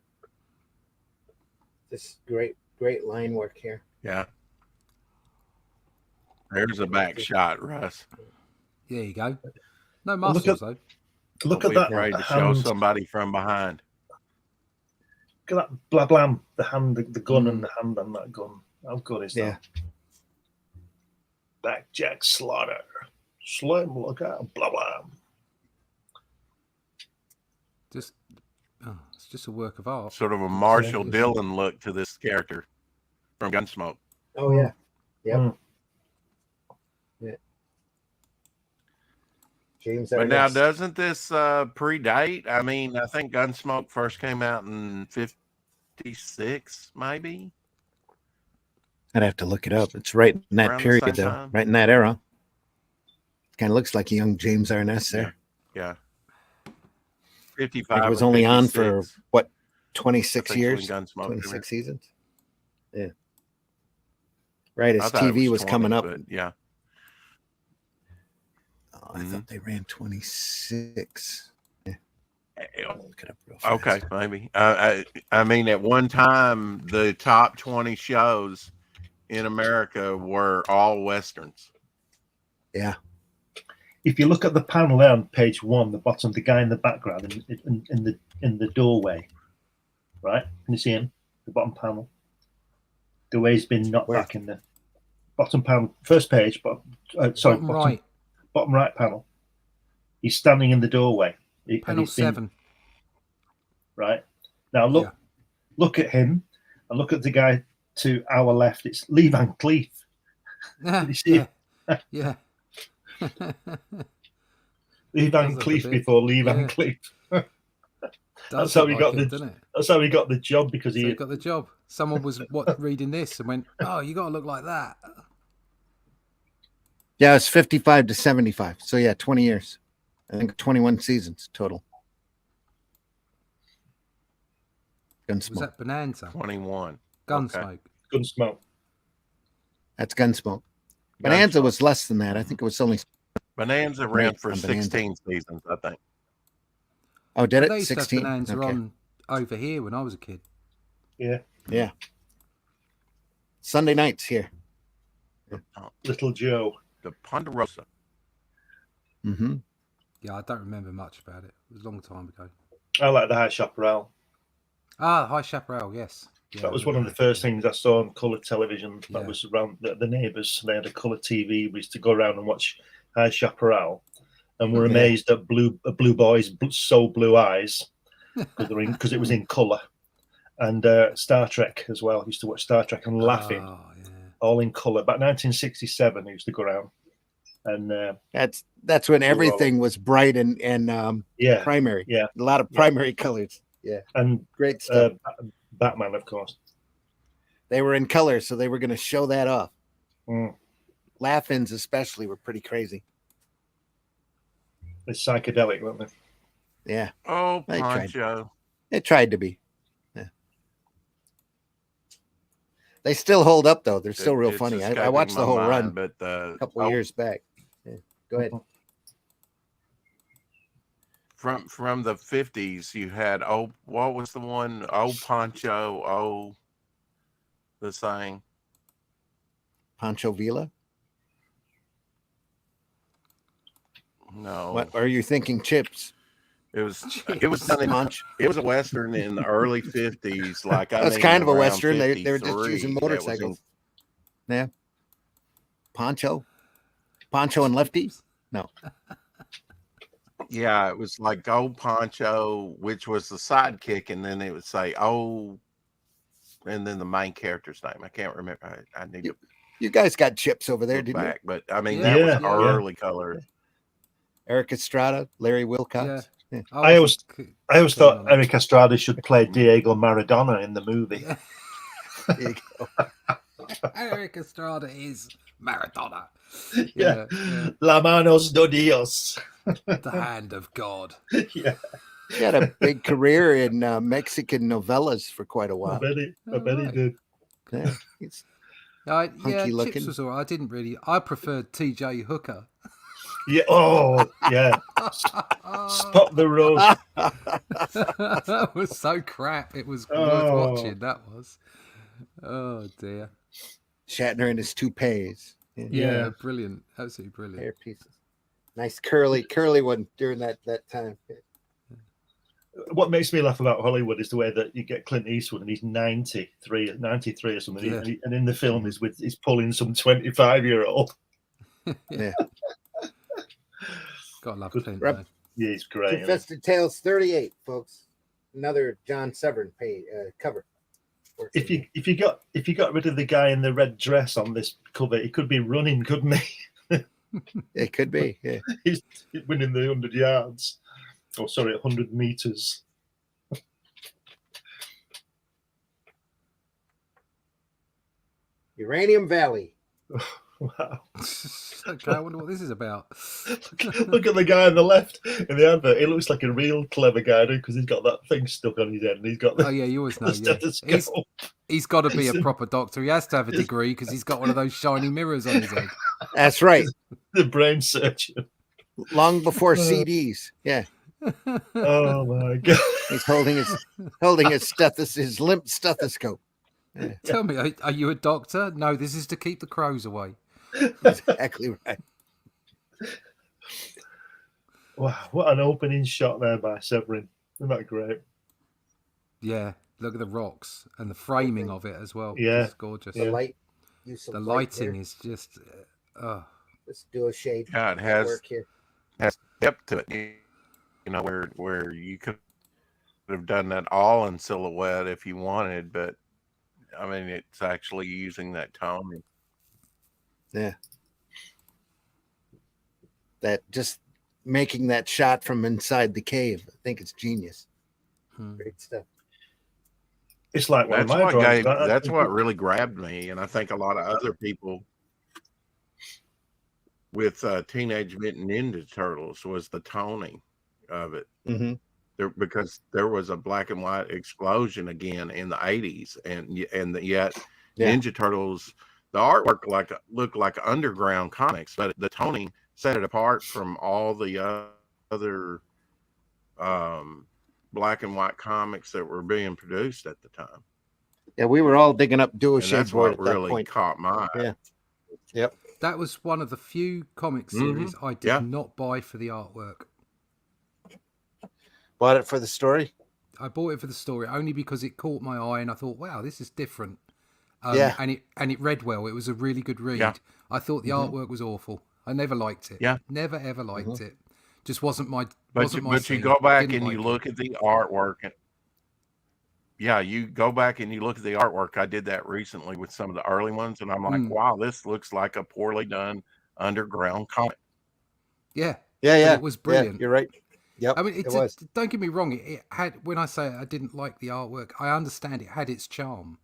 This great line work here. Yeah. There's a back shot, Russ. There you go. No muscles though. Look Don't at be that. afraid to show somebody from behind. Look at that blah blam. The hand, the gun, and the hand on that gun. How good is that? Yeah. Back Jack Slaughter. Slim, look out. Blah blam. It's just a work of art. Sort of a Marshall Dillon look to this character from Gunsmoke. Oh yeah. Yep. Yeah. James. But now, doesn't this predate? I mean, I think Gunsmoke first came out in 56, maybe. I'd have to look it up. It's right in that Around the period, same though. time. Right in that era. Kind of looks like a young James Arness there. Yeah. 55. It was and only on 56. for what, 26 I think years? when Gunsmoke came 26 out. seasons? Yeah. Right as I thought it TV was 20, coming up. but yeah. Oh, I thought they ran 26. Yeah. I'll look it up real fast. Okay, maybe. I mean, at one time, the top 20 shows in America were all westerns. Yeah. If you look at the panel there on page 1, the bottom, the guy in the background in the doorway, right? Can you see him? The bottom panel. The way he's been knocked back in the bottom panel, first page, but Bottom right. bottom right panel. He's standing in the doorway. Panel 7. Right now, look at him, and look at the guy to our left. It's Lee Van Cleef. Yeah, You see yeah. Lee Van Does look a Cleef bit- before Lee Van yeah. Cleef. Does That's how look he like got him, the. doesn't it? That's how he got the job, because So he he got the job. Someone was reading this and went, "Oh, you got to look like that." Yeah, it's 55 to 75. So yeah, 20 years. I think 21 seasons total. Was Gunsmoke. that Bonanza? 21. Gunsmoke. Gunsmoke. That's Gunsmoke. Bonanza was less than that. I think it was only. Bonanza Right, ran for on Bonanza. 16 seasons, I think. Oh, did They it? used to have 16. Bonanza Okay. on over here when I was a kid. Yeah. Yeah. Sunday nights here. Little Joe. The Ponderosa. Mm-hmm. Yeah, I don't remember much about it. It was a long time ago. I like the High Chaparral. Ah, High Chaparral, yes. Yeah, That was I one of remember the first things I saw on colour television. That Yeah. was around the neighbours. They had a colour TV. We used to go around and watch High Chaparral, and we're Yeah. amazed at blue boys so blue eyes because it was in colour. And Star Trek as well. I used to watch Star Trek and laughing, Oh, yeah. all in colour. About 1967, I used to go around, and That's when everything was bright and yeah, primary. yeah, A lot of primary colors. Yeah. and Great stuff. Batman, of course. They were in color, so they were going to show that off. Mm. Laugh-ins especially were pretty crazy. It's psychedelic, weren't they? Yeah. Oh, They tried. Poncho. It tried to be. Yeah. They still hold up though. They're still real It's funny. I escaping watched the my whole mind, run but a couple years back. Yeah. Go ahead. from the 50s, you had what was the one? Oh, Poncho. Oh, the saying. Pancho Villa. No, What are you thinking? Chips. it was done in, Punch. it was a western in the early 50s. Like That's mean, kind of a around western. They were just 53, using that was in- motorcycles. Yeah. Poncho and Lefty. No. Yeah, it was like Old Poncho, which was the sidekick, and then it would say "Oh," and then the main character's name. I can't remember. I need to You guys got chips over there, look didn't back, but I mean Yeah, that was yeah. early color. you? Eric Estrada, Larry Wilcox. Yeah. Yeah. I always wasn't thought keen on Eric Estrada should play Diego Maradona in the movie. it. There you go. Eric Estrada is Maradona. Yeah. Yeah. La manos de Dios. The hand of God. Yeah, He had a big career in Mexican novellas for quite a I while. bet he Alright. did. Yeah. He's Yeah, Hunky looking. Chips was all right. I didn't really. I preferred TJ Hooker. Yeah. Oh, yeah. Spot the road. That was so crap. It was Oh. worth watching. That was. Oh dear. Shatner and his toupees. Yeah. Yeah, brilliant. Absolutely brilliant. Hair pieces. Nice curly one during that time. What makes me laugh about Hollywood is the way that you get Clint Eastwood and he's 93 or something, Yeah. and in the film he's pulling some 25-year-old. Yeah. Gotta love Good Clint. rep- though. Yeah, he's great. isn't he? Infested Tales 38, folks. Another John Severn cover. If you got rid of the guy in the red dress on this cover, he could be running, couldn't he? It could be. Yeah. He's winning the 100 yards. Oh, sorry, 100 meters. Uranium Valley. Wow. Okay, I wonder what this is about. Look at the guy on the left in the advert. He looks like a real clever guy because he's got that thing stuck on his head and he's got the Oh yeah, you always know. the Yeah. stethoscope. He's got to be a proper doctor. He has to have a degree because he's got one of those shiny mirrors on his head. That's right. The brain surgeon. Long before CDs. Yeah. Oh my god. He's holding his limp stethoscope. Yeah. Tell me, are you a doctor? No, this is to keep the crows away. Exactly right. Wow, what an opening shot there by Severin. Isn't that great? Yeah, look at the rocks and the framing of it as well. Yeah. It's gorgeous. The light. Use The some light lighting there. is just. Let's do a shade Yeah, it has work here. depth to it. where you could have done that all in silhouette if you wanted, but I mean, it's actually using that tone. Yeah. That just making that shot from inside the cave. I think it's genius. Great stuff. It's like one of That's my what drawings. that's what really grabbed me, and I think a lot of other people with Teenage Mutant Ninja Turtles was the toning of it. Mm-hmm. Because there was a black and white explosion again in the 80s, and yet Ninja Turtles, the artwork looked like underground comics, but the toning set it apart from all the other black and white comics that were being produced at the time. Yeah, we were all digging up dual And shade that's board what at that really point. caught my eye. Yeah. Yep. That was one of the few comic series I did not buy for the artwork. Bought it for the story? I bought it for the story only because it caught my eye and I thought, wow, this is different. Yeah. And it read well. It was a really good read. Yeah. I thought the artwork was awful. I never liked it. Yeah. Never ever liked it. Just wasn't my But you go back and you look at the artwork. You go back and you look at the artwork. I did that recently with some of the early ones, and I'm like, wow, this looks like a poorly done underground comic. Yeah. Yeah. It was brilliant. Yeah, you're right. Yep. I mean, it was. Don't get me wrong. It had, when I say I didn't like the artwork, I understand it had its charm.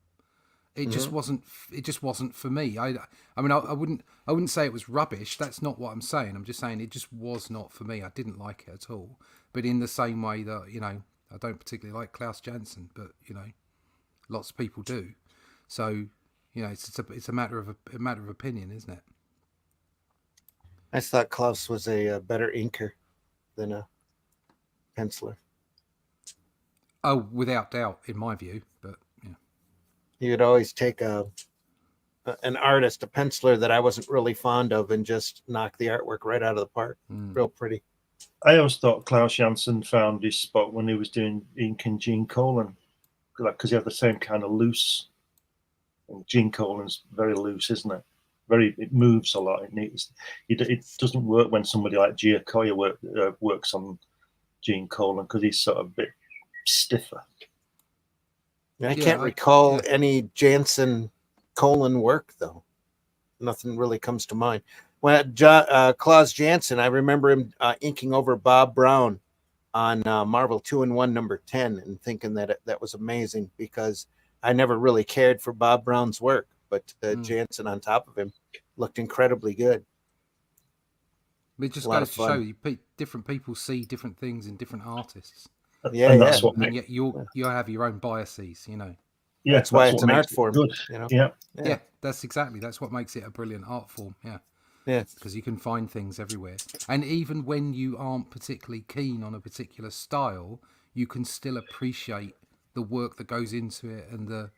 It just wasn't. It just wasn't for me. I mean, I wouldn't say it was rubbish. That's not what I'm saying. I'm just saying it just was not for me. I didn't like it at all. But in the same way that I don't particularly like Klaus Janson, but lots of people do. So it's a matter of opinion, isn't it? I thought Klaus was a better inker than a penciler. Oh, without doubt, in my view. But yeah, He would always take an artist, a penciler that I wasn't really fond of, and just knock the artwork right out of the park. Real pretty. I always thought Klaus Janson found his spot when he was doing ink and Gene Colan, because he had the same kind of loose. And Gene Colan's very loose, isn't it? It moves a lot. It doesn't work when somebody like Giacoya works on Gene Colan because he's sort of a bit stiffer. I can't recall any Janson Colan work though. Nothing really comes to mind. When Klaus Janson, I remember him inking over Bob Brown on Marvel 2-in-1 number 10 and thinking that that was amazing because I never really cared for Bob Brown's work, but Janson on top of him looked incredibly good. It just goes to show you different people see different things in different artists. Yeah, and that's what and yet you have your own biases, Yeah, that's why it's an art form. Good. Yeah, that's what makes it a brilliant art form. Yeah, because you can find things everywhere, and even when you aren't particularly keen on a particular style, you can still appreciate the work that goes into it and the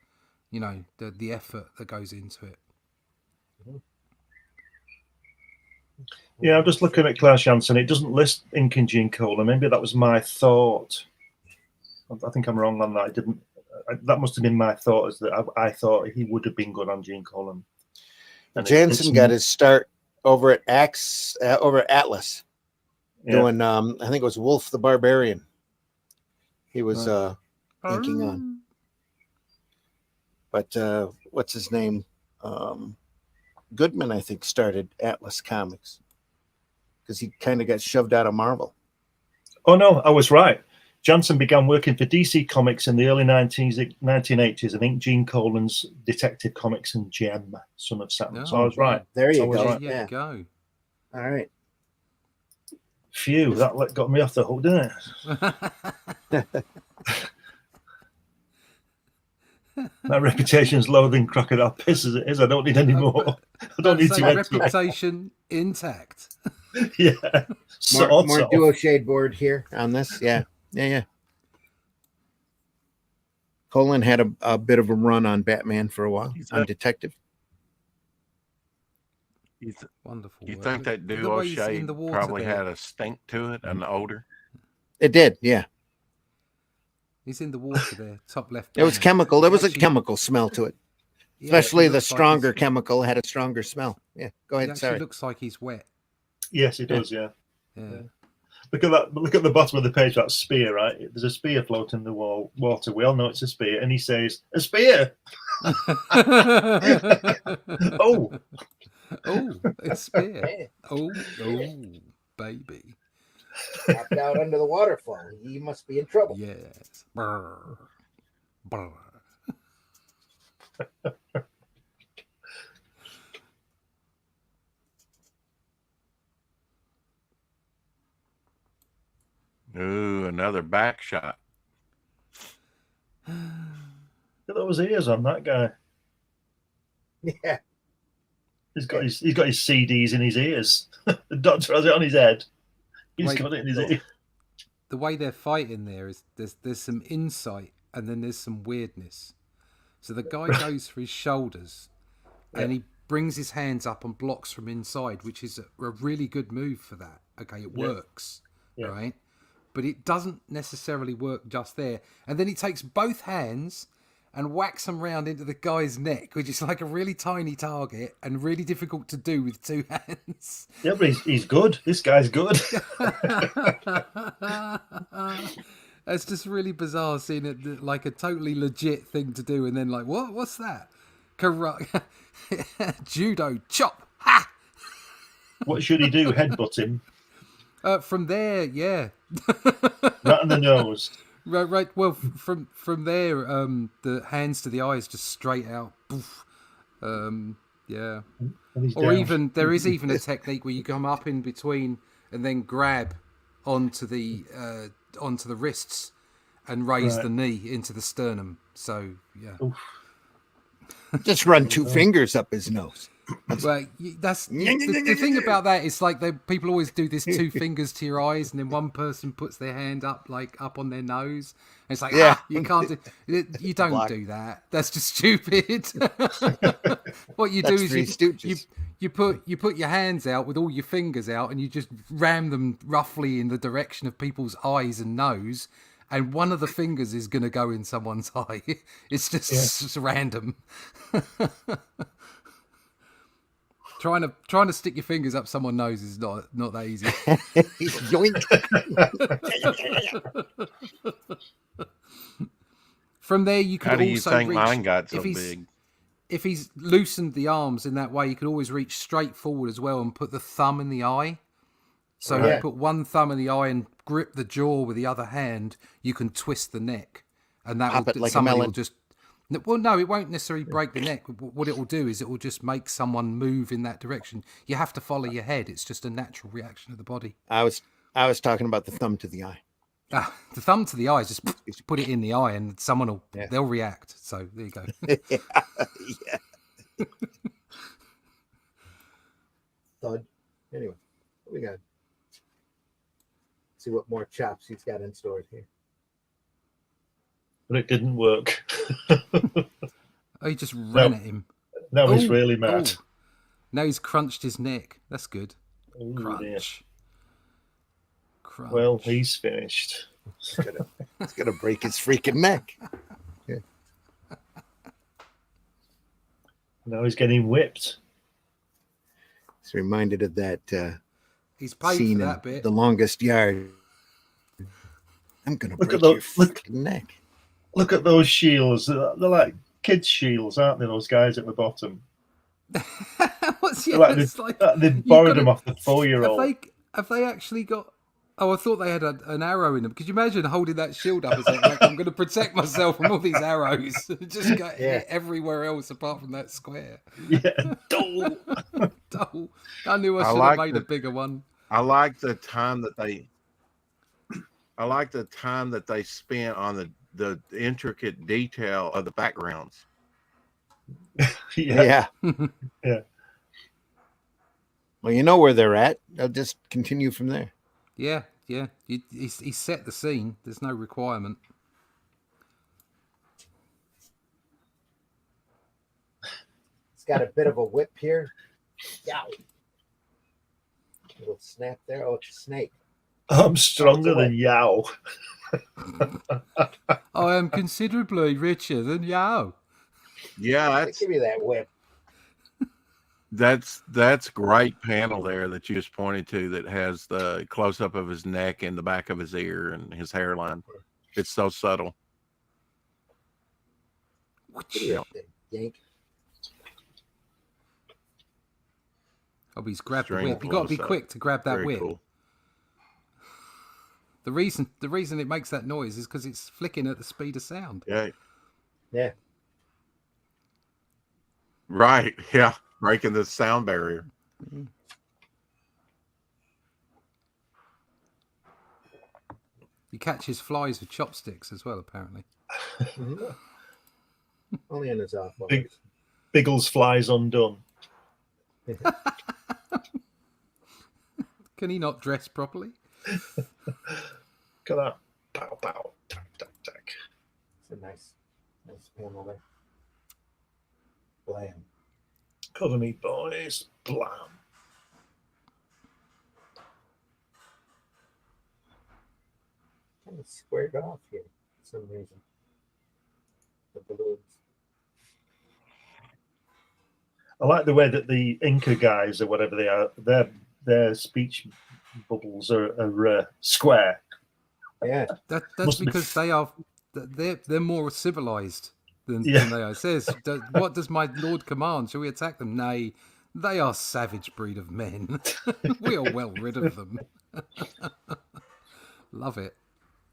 effort that goes into it. Yeah, I'm just looking at Klaus Janson. It doesn't list ink and Gene Colan. Maybe that was my thought. I think I'm wrong on that. It didn't. That must have been my thought. Is that I thought he would have been good on Gene Colan. Janson got his start over at Atlas, doing I think it was Wolf the Barbarian. He was inking on. But what's his name? Goodman, I think, started Atlas Comics because he kind of got shoved out of Marvel. Oh no, I was right. Janson began working for DC Comics in the early 1980s and inked Gene Colan's Detective Comics and Gem, Son of Saturn. So I was right. There you go. There you go. All right. Phew, that got me off the hook, didn't it? My reputation's lower than crocodile piss as it is. I don't need any more. I don't need to reputation intact. Yeah. More duo shade board here on this. Yeah. Colan had a bit of a run on Batman for a while, on Detective. Wonderful. You think that duo shade probably had a stink to it, an odor? It did, yeah. He's in the water there, top left. It was chemical. There was a chemical smell to it. Especially the stronger chemical had a stronger smell. Yeah, go ahead. It actually looks like he's wet. Yes, it does, yeah. Look at that. Look at the bottom of the page. That spear, right? There's a spear floating in the water. We all know it's a spear, and he says, "A spear." Oh, Oh, it's spear. Man, Oh, baby. popped out under the waterfall. He must be in trouble. Yes. Brr. Brr. Ooh, another back shot. look at those ears on that guy. Yeah. He's got his CDs in his ears. The doctor has it on his head. He's Wait, got it in his ear. The way they're fighting there is there's some insight and then there's some weirdness. So the guy goes for his shoulders and he brings his hands up and blocks from inside, which is a really good move for that. Okay, it works, right? But it doesn't necessarily work just there. And then he takes both hands and whacks them round into the guy's neck, which is like a really tiny target and really difficult to do with two hands. Yeah, but he's good. This guy's good. It's just really bizarre seeing it like a totally legit thing to do, and then like, what's that? Karate, judo, chop, ha! What should he do? Headbutt him From there, yeah. right in the nose. Right. Well, from there, the hands to the eyes just straight out. Poof. Yeah. And he's Or down. even there is even a technique where you come up in between and then grab onto the wrists and raise the knee into the sternum. So yeah. Oof. Just run two fingers up his nose. Well, that's the thing about that is like people always do this two fingers to your eyes, and then one person puts their hand up on their nose. And it's like, you can't do. You don't do that. That's just stupid. What you do is you put your hands out with all your fingers out, and you just ram them roughly in the direction of people's eyes and nose. And one of the fingers is going to go in someone's eye. It's just random. Trying to stick your fingers up someone's nose is not that easy. Yoink. From there, you could How do you also think reach, mine got so big? If he's loosened the arms in that way, you could always reach straight forward as well and put the thumb in the eye. So you put one thumb in the eye and grip the jaw with the other hand. You can twist the neck, and that Pop it will like a somebody will melon. just. Well, no, it won't necessarily break the neck. What it will do is it will just make someone move in that direction. You have to follow your head. It's just a natural reaction of the body. I was talking about the thumb to the eye. The thumb to the eye is just put it in the eye, and someone will they'll react. So there you go. Yeah. Thud. Anyway, what we got? See what more chops he's got in store here. But it didn't work. Oh, he just ran at him. Now he's really mad. Oh. Now he's crunched his neck. That's good. Ooh, Crunch. dear. Crunch. Well, he's finished. It's gonna break his freaking neck. Now he's getting whipped. It's reminded of that he's paid scene for that in bit. The Longest Yard. I'm gonna Look break at your those- freaking neck. Look at those shields. They're like kids' shields, aren't they? Those guys at the bottom. What's They're like it's like they you've borrowed got them to- off the 4-year-old. Have they actually got? Oh, I thought they had an arrow in them. Could you imagine holding that shield up? As like, I'm going to protect myself from all these arrows. Just go hit everywhere else apart from that square. Yeah. Oh, I knew I should like have made a the- bigger one. I like the time that they spent on the intricate detail of the backgrounds. Yeah. Yeah. Well, you know where they're at. They'll just continue from there. Yeah. He set the scene. There's no requirement. It's got a bit of a whip here. Yow. Little snap there. Oh, it's a snake. I'm stronger than Yao. I am considerably richer than Yao. Yeah, Give you that whip. That's great panel there that you just pointed to that has the close up of his neck and the back of his ear and his hairline. It's so subtle. Yeah. Yank. Oh, he's grabbed the String whip. You got to be close-up. quick to grab that Very whip. cool. The reason it makes that noise is because it's flicking at the speed of sound. Yeah. Yeah. Right. Yeah. Breaking the sound barrier. He catches flies with chopsticks as well, apparently. Only in his off. Biggles flies undone. Can he not dress properly? Look at that. Pow, pow, tack, tack, tack. It's a nice panel there. Blam. Cover me, boys. Blam. Kind of squared off here for some reason. The balloons. I like the way that the Inca guys or whatever they are, their speech bubbles are square. Yeah. That's Must be- because they're more civilized than Yeah. they are. It says, "What does my lord command? Shall we attack them?" Nay, they are savage breed of men. We are well rid of them. Love it.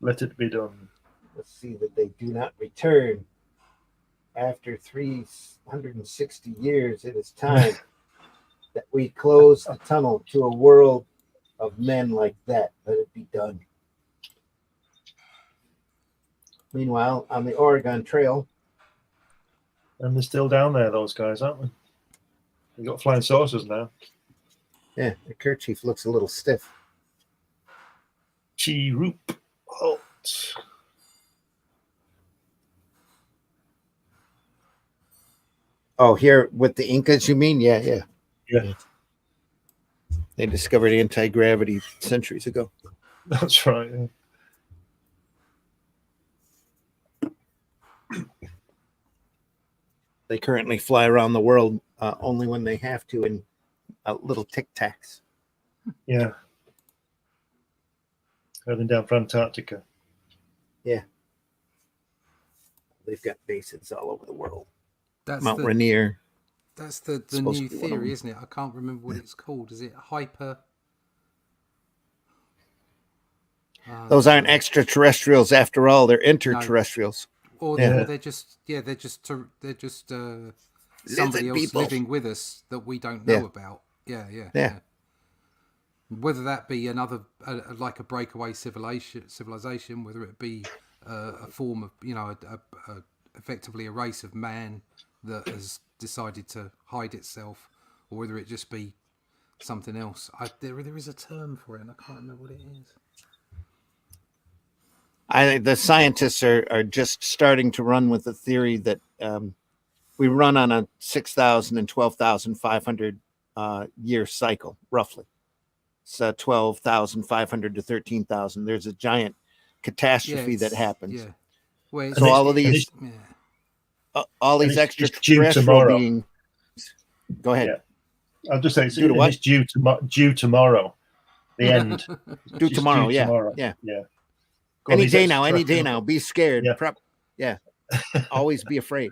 Let it be done. Let's see that they do not return. After 360 years, it is time that we close the tunnel to a world of men like that. Let it be done. Meanwhile, on the Oregon Trail, And they're still down there, those guys, aren't they? They've got flying saucers now. yeah, the kerchief looks a little stiff. Chi-roop. Halt. Oh, here with the Incas, you mean? Yeah, yeah. Yeah, They discovered anti-gravity centuries ago. that's right. Yeah. They currently fly around the world only when they have to in little tic-tacs. Yeah. Heading down for Antarctica. They've got bases all over the world. That's Mount the Rainier. that's the supposed new to be one of theory, them. isn't it? I can't remember what it's called. Is it hyper? Those aren't extraterrestrials after all. They're interterrestrials. Or Yeah. they're just somebody else people. living with us that we don't know Yeah. about. Yeah. Yeah. Whether that be another like a breakaway civilization, whether it be a form of effectively a race of man that has decided to hide itself, or whether it just be something else. There is a term for it, and I can't remember what it is. I think the scientists are just starting to run with the theory that we run on a 6,000 and 12,500 year cycle, roughly. So 12,500 to 13,000. There's a giant catastrophe that happens. Yeah. Well, So all of these, yeah. all these it's due extraterrestrial tomorrow. beings. Go ahead. Yeah. I'll just say it's, Due to what? it's due tomorrow. The end. Do It's tomorrow. due Yeah. tomorrow. Yeah. Yeah. Any These day now. Any day extraterrestrials- now. Be scared. Yeah. Always be afraid.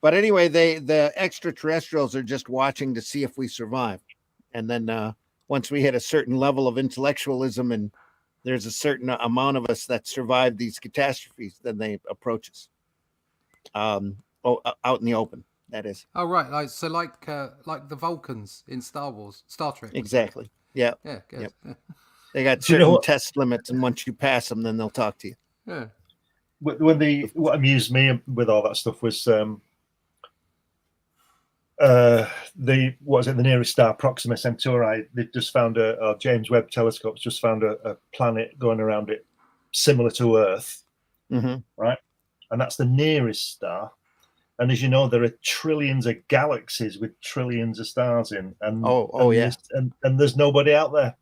But anyway, the extraterrestrials are just watching to see if we survive. And then once we hit a certain level of intellectualism and there's a certain amount of us that survive these catastrophes, then they approach us. Out in the open, that is. Oh right, like the Vulcans in Star Wars, Star Trek. Exactly. Yeah. Yeah. Good. Yep. Yeah. They got Do you know certain what- test limits, and once you pass them, then they'll talk to you. Yeah. What amused me with all that stuff was the nearest star, Proxima Centauri. They've just found a James Webb telescope's just found a planet going around it similar to Earth, right? And that's the nearest star. And as you know, there are trillions of galaxies with trillions of stars in, and yeah. and there's nobody out there.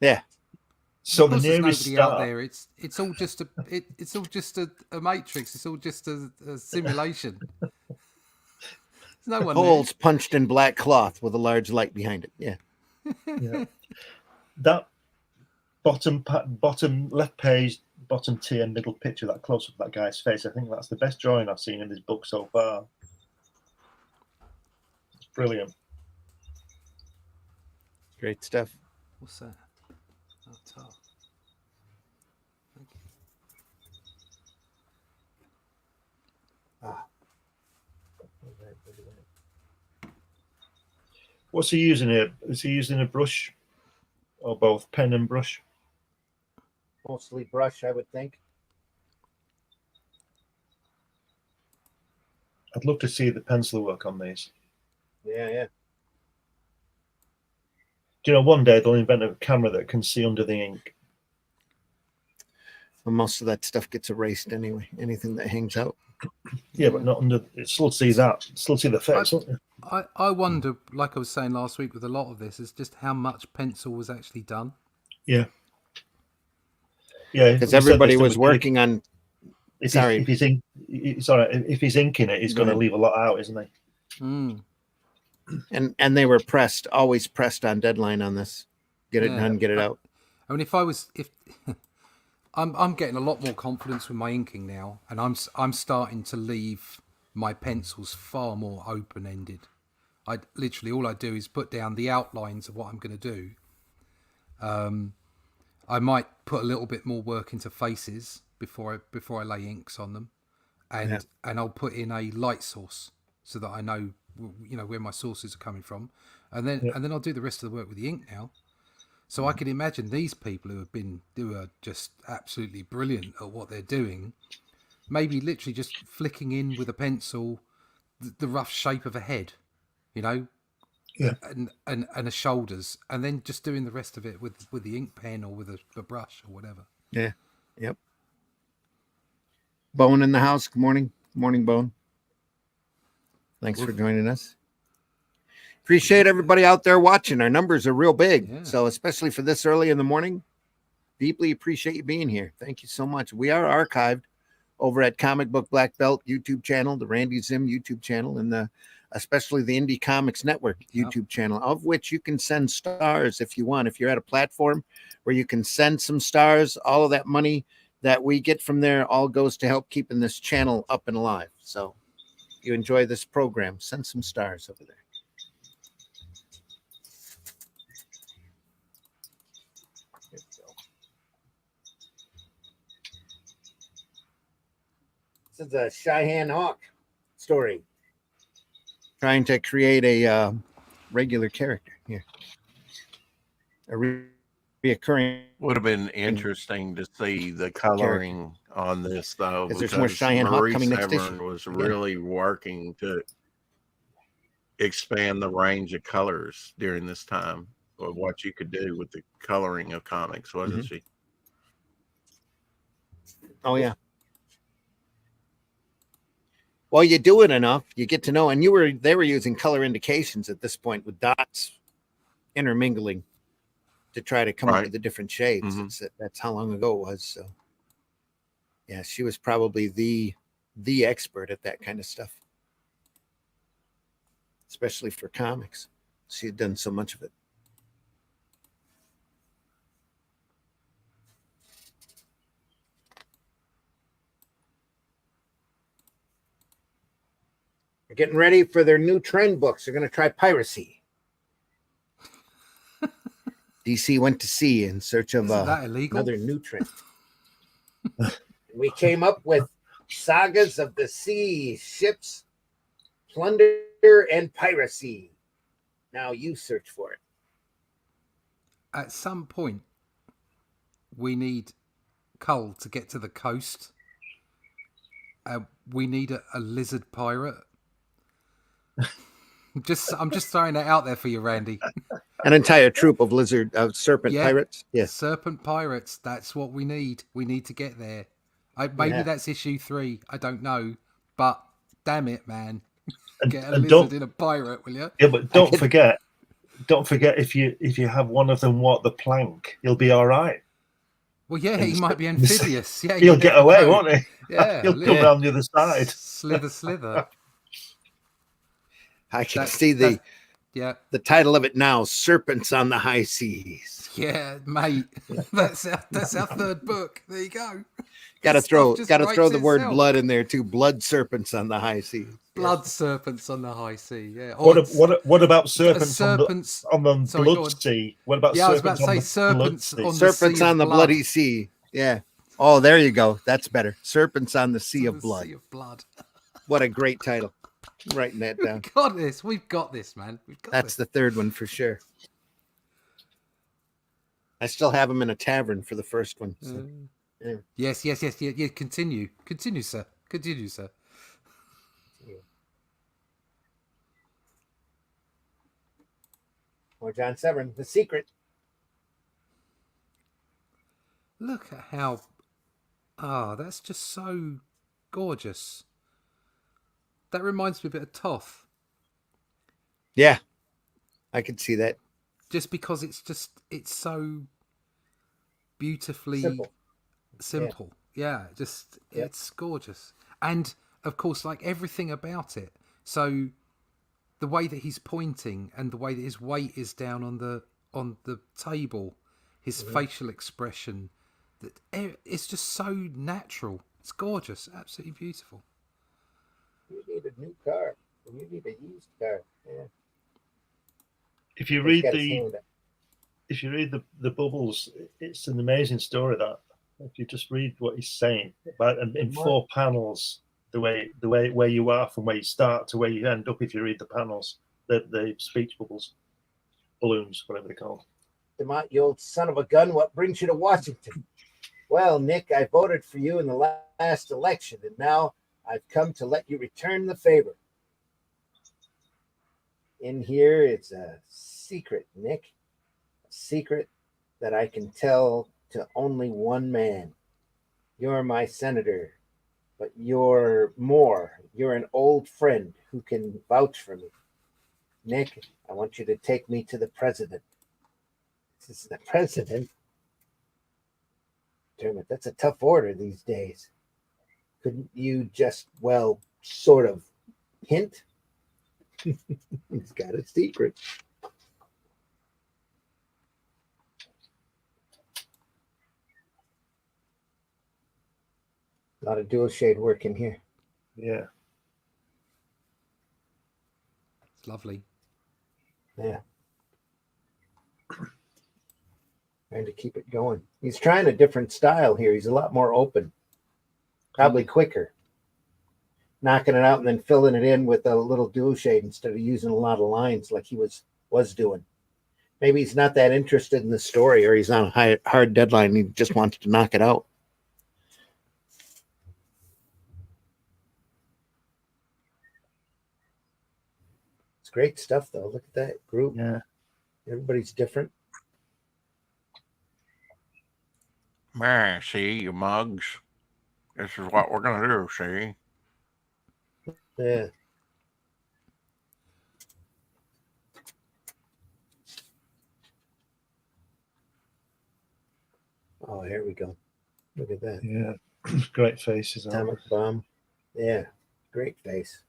Yeah. So Of the course there's nearest nobody out star, there. It's all just a matrix. It's all just a simulation. no one Holes punched in black cloth with a large light behind it. Yeah. Yeah. That bottom left page, bottom tier, middle picture, that close up of that guy's face, I think that's the best drawing I've seen in this book so far. It's brilliant. Great stuff. What's that? Oh, tough. Thank you. What's he using here? Is he using a brush or both pen and brush? Mostly brush, I would think. I'd love to see the pencil work on these. Yeah. Do you know, one day they'll invent a camera that can see under the ink. Well, most of that stuff gets erased anyway. Anything that hangs out. Yeah, but not under. Still see that. Still see the face. won't you? I wonder, like I was saying last week with a lot of this, is just how much pencil was actually done. Yeah. Yeah, Because everybody was working on. If he's inking it, he's going to leave a lot out, isn't he? Mm. And they were always pressed on deadline on this. Get it done, get it out. I mean, if I'm getting a lot more confidence with my inking now, and I'm starting to leave my pencils far more open ended. I literally all I do is put down the outlines of what I'm going to do. I might put a little bit more work into faces before I lay inks on them, and I'll put in a light source so that I know where my sources are coming from, and then I'll do the rest of the work with the ink now. So I can imagine these people who are just absolutely brilliant at what they're doing, maybe literally just flicking in with a pencil the rough shape of a head, and a shoulders, and then just doing the rest of it with the ink pen or with a brush or whatever. Yeah. Yep. Bone in the house. Good morning. Good morning, Bone. Thanks for joining us. Appreciate everybody out there watching. Our numbers are real big. So especially for this early in the morning, deeply appreciate you being here. Thank you so much. We are archived over at Comic Book Black Belt YouTube channel, the Randy Zim YouTube channel, and especially the Indie Comics Network YouTube channel, of which you can send stars if you want. If you're at a platform where you can send some stars, all of that money that we get from there all goes to help keeping this channel up and alive. So if you enjoy this program, send some stars over there. This is a Cheyenne Hawk story. Trying to create a regular character here. A reoccurring. Would have been interesting to see the coloring on this, though. Because there's more Cheyenne Hawk coming next issue. Was really working to expand the range of colors during this time of what you could do with the coloring of comics, wasn't she? Oh, yeah. Well, you do it enough, you get to know, and they were using color indications at this point with dots intermingling to try to come up with the different shades. That's how long ago it was. So, yeah, she was probably the expert at that kind of stuff, especially for comics. She had done so much of it. Getting ready for their new trend books. They're going to try piracy. DC went to sea in search of another new trend. We came up with Sagas of the Sea, Ships, Plunder, and Piracy. Now you search for it. At some point, we need Cull to get to the coast. We need a lizard pirate. I'm just throwing that out there for you, Randy. An entire troop of serpent pirates. Yes, serpent pirates. That's what we need. We need to get there. Maybe that's issue 3. I don't know, but damn it, man, get a lizard in a pirate, will you? Yeah, but don't forget if you have one of them walk the plank, you'll be all right. Well, yeah, he might be amphibious. Yeah, he'll get away, won't he? Yeah, he'll come around the other side. Slither. I can That- see the Yeah, title of it now: Serpents on the High Seas. yeah, mate. That's our third book. There you go. Gotta This stuff throw just gotta throw writes the word itself. blood in there too. Blood serpents on the high seas. Blood serpents on the high sea. Yeah. What about serpents, serpents on the sorry, go blood on. sea? What about Yeah, I was about serpents to on say the blood serpents sea? on the Serpents sea on of the blood. bloody sea. Yeah. Oh, there you go. That's better. Serpents on the Sea of The Blood. Sea of blood. What a great title. I'm writing that down. We've got this. We've got this, man. We've got That's this. the third one for sure. I still have them in a tavern for the first one. So. Yeah. Yes. Continue, sir. Continue, sir. Or John Severn, The Secret. Look at how. That's just so gorgeous. That reminds me a bit of Toth, Yeah, I could see that. just because it's so beautifully simple. Yeah, just Yep. it's gorgeous, and of course, like everything about it. So the way that he's pointing and the way that his weight is down on the table, his facial expression, that it's just so natural. It's gorgeous, absolutely beautiful. You need a new car. You need a used car. Yeah. If you read the bubbles, it's an amazing story. That if you just read what he's saying about in 4 panels, the way where you are from where you start to where you end up. If you read the panels, the speech bubbles, balloons, whatever they're called. DeMont, you old son of a gun, what brings you to Washington? Well, Nick, I voted for you in the last election, and now I've come to let you return the favor. In here, it's a secret, Nick. A secret that I can tell to only one man. You're my senator, but you're more. You're an old friend who can vouch for me. Nick, I want you to take me to the president. This is the president? Dermot, that's a tough order these days. Couldn't you just, well, sort of hint? He's got a secret. A lot of dual shade work in here. Yeah. It's lovely. Yeah. Trying to keep it going. He's trying a different style here. He's a lot more open. Probably quicker. Knocking it out and then filling it in with a little dual shade instead of using a lot of lines like he was doing. Maybe he's not that interested in the story, or he's on a hard deadline and he just wants to knock it out. It's great stuff, though. Look at that group. Yeah. Everybody's different. Man, see, you mugs. This is what we're going to do, see? Yeah. Oh, here we go. Look at that. Yeah. Great faces. Atomic bomb. Yeah. Great face.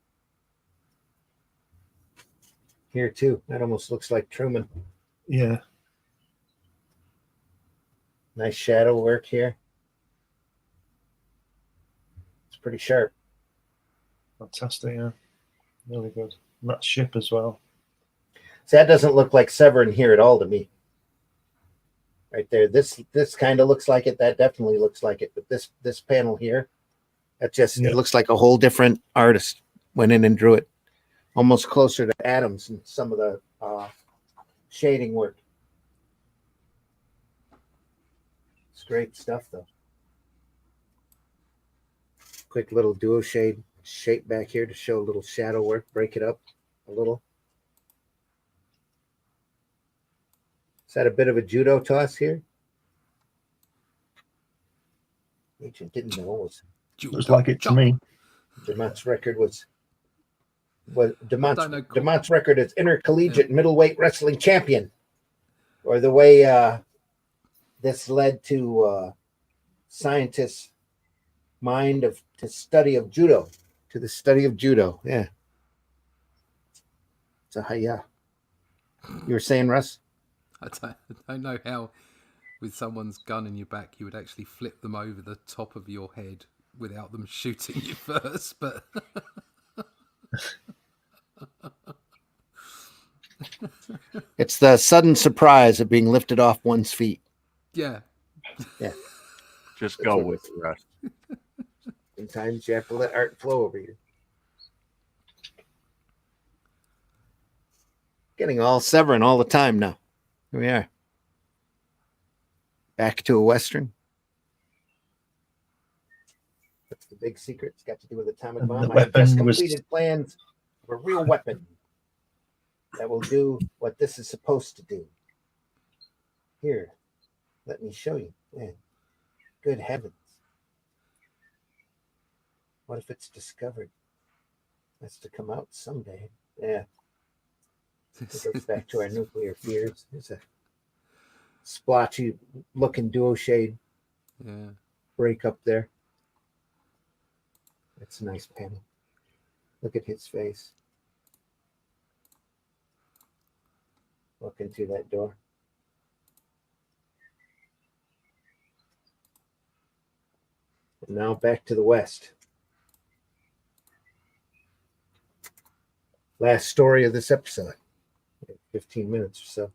Here, too. That almost looks like Truman. Yeah. Nice shadow work here. It's pretty sharp. Fantastic, yeah. Really good. And that ship as well. So that doesn't look like Severin here at all to me. Right there. This kind of looks like it. That definitely looks like it. But this panel here, that just it looks like a whole different artist went in and drew it. Almost closer to Adams and some of the shading work. It's great stuff, though. Quick little duo shade shape back here to show a little shadow work, break it up a little. Is that a bit of a judo toss here? Agent didn't know. Looks like it to me. DeMont's record was DeMont's Cool. DeMont's record is intercollegiate middleweight wrestling champion. Or the way this led to scientists' mind to the study of judo. Yeah. It's a hiya. You were saying, Russ? I don't know how, with someone's gun in your back, you would actually flip them over the top of your head without them shooting you first. But It's the sudden surprise of being lifted off one's feet. yeah, Yeah. Just That's go what with it, Russ. Sometimes you have to let art flow over you. Getting all Severin all the time now. Here we are. Back to a Western. That's the big secret. It's got to do with atomic And bomb. the I have just weapon was- completed plans of a real weapon that will do what this is supposed to do. Here, let me show you. Man, good heavens. What if it's discovered? That's to come out someday. Yeah. It goes back to our nuclear fears. There's a splotchy looking duo shade yeah. break up there. That's a nice panel. Look at his face. Looking through that door. And now back to the west. Last story of this episode. 15 minutes or so.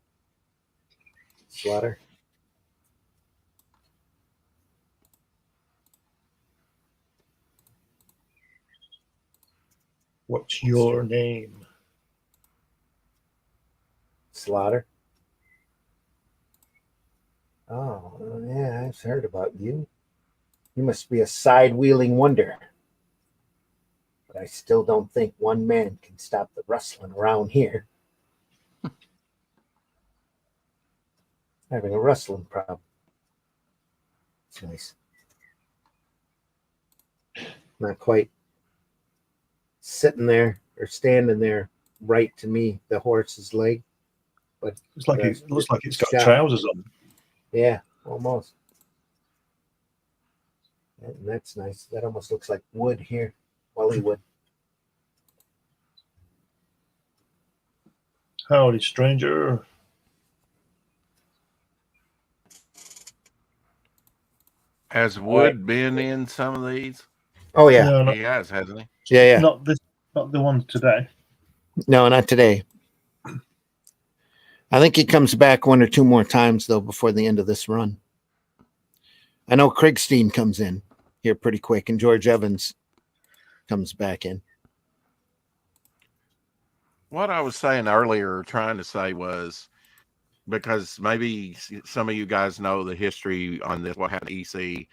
Slaughter. What's your name? Slaughter. Oh, yeah, I've heard about you. You must be a side-wheeling wonder. But I still don't think one man can stop the rustling around here. Having a rustling problem. It's nice. Not quite sitting there or standing there right to me, the horse's leg. But It's like it looks like it's got Shot. trousers on. yeah, almost. And that's nice. That almost looks like wood here. Hollywood. Howdy, stranger. Has Wood been in some of these? Oh yeah. No, He has, hasn't he? Yeah. not this, not the one today. No, not today. I think he comes back one or two more times though before the end of this run. I know Kriegstein comes in here pretty quick, and George Evans comes back in. What I was saying earlier, trying to say was, because maybe some of you guys know the history on this, what happened to EC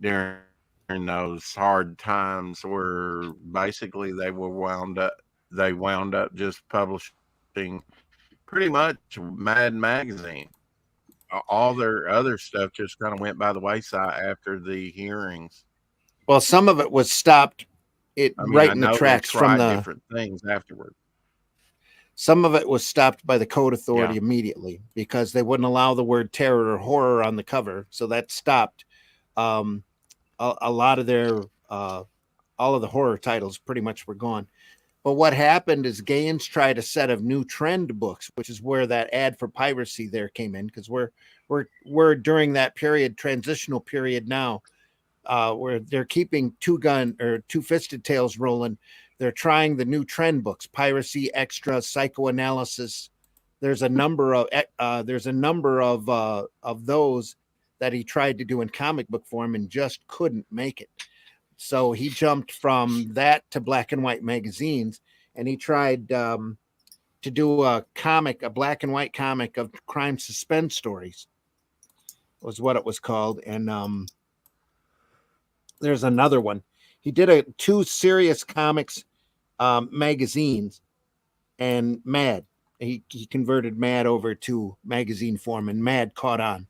during those hard times, where basically they wound up just publishing pretty much Mad Magazine. All their other stuff just kind of went by the wayside after the hearings. Well, some of it was stopped. Right I in the know they tracks from tried the. different things afterward. Some of it was stopped by the Code Authority Yeah. immediately because they wouldn't allow the word terror or horror on the cover. So that stopped a lot of their all of the horror titles pretty much were gone. But what happened is Gaines tried a set of new trend books, which is where that ad for piracy there came in, because we're during that period, transitional period now, where they're keeping Two Fisted Tales rolling. They're trying the new trend books, piracy, extra, psychoanalysis. There's a number of those that he tried to do in comic book form and just couldn't make it. So he jumped from that to black and white magazines, and he tried to do a black and white comic of crime suspense stories, was what it was called. And there's another one. He did two serious comics magazines, and Mad. He converted Mad over to magazine form, and Mad caught on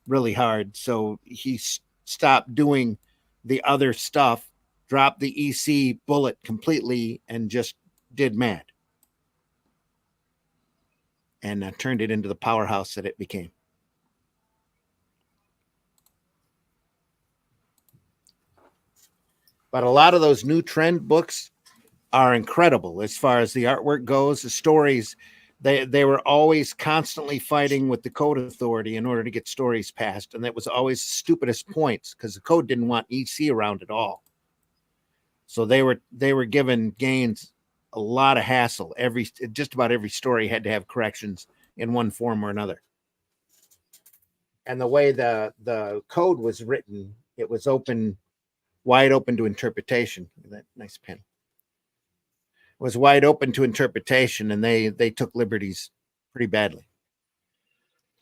really hard. So he stopped doing the other stuff, dropped the EC bullet completely, and just did Mad. And turned it into the powerhouse that it became. But a lot of those new trend books, are incredible as far as the artwork goes. The stories, they were always constantly fighting with the code authority in order to get stories passed, and that was always the stupidest points because the code didn't want EC around at all. So they were given Gaines a lot of hassle. Just about every story had to have corrections in one form or another. And the way the code was written, it was wide open to interpretation. That nice pen. It was wide open to interpretation, and they took liberties pretty badly,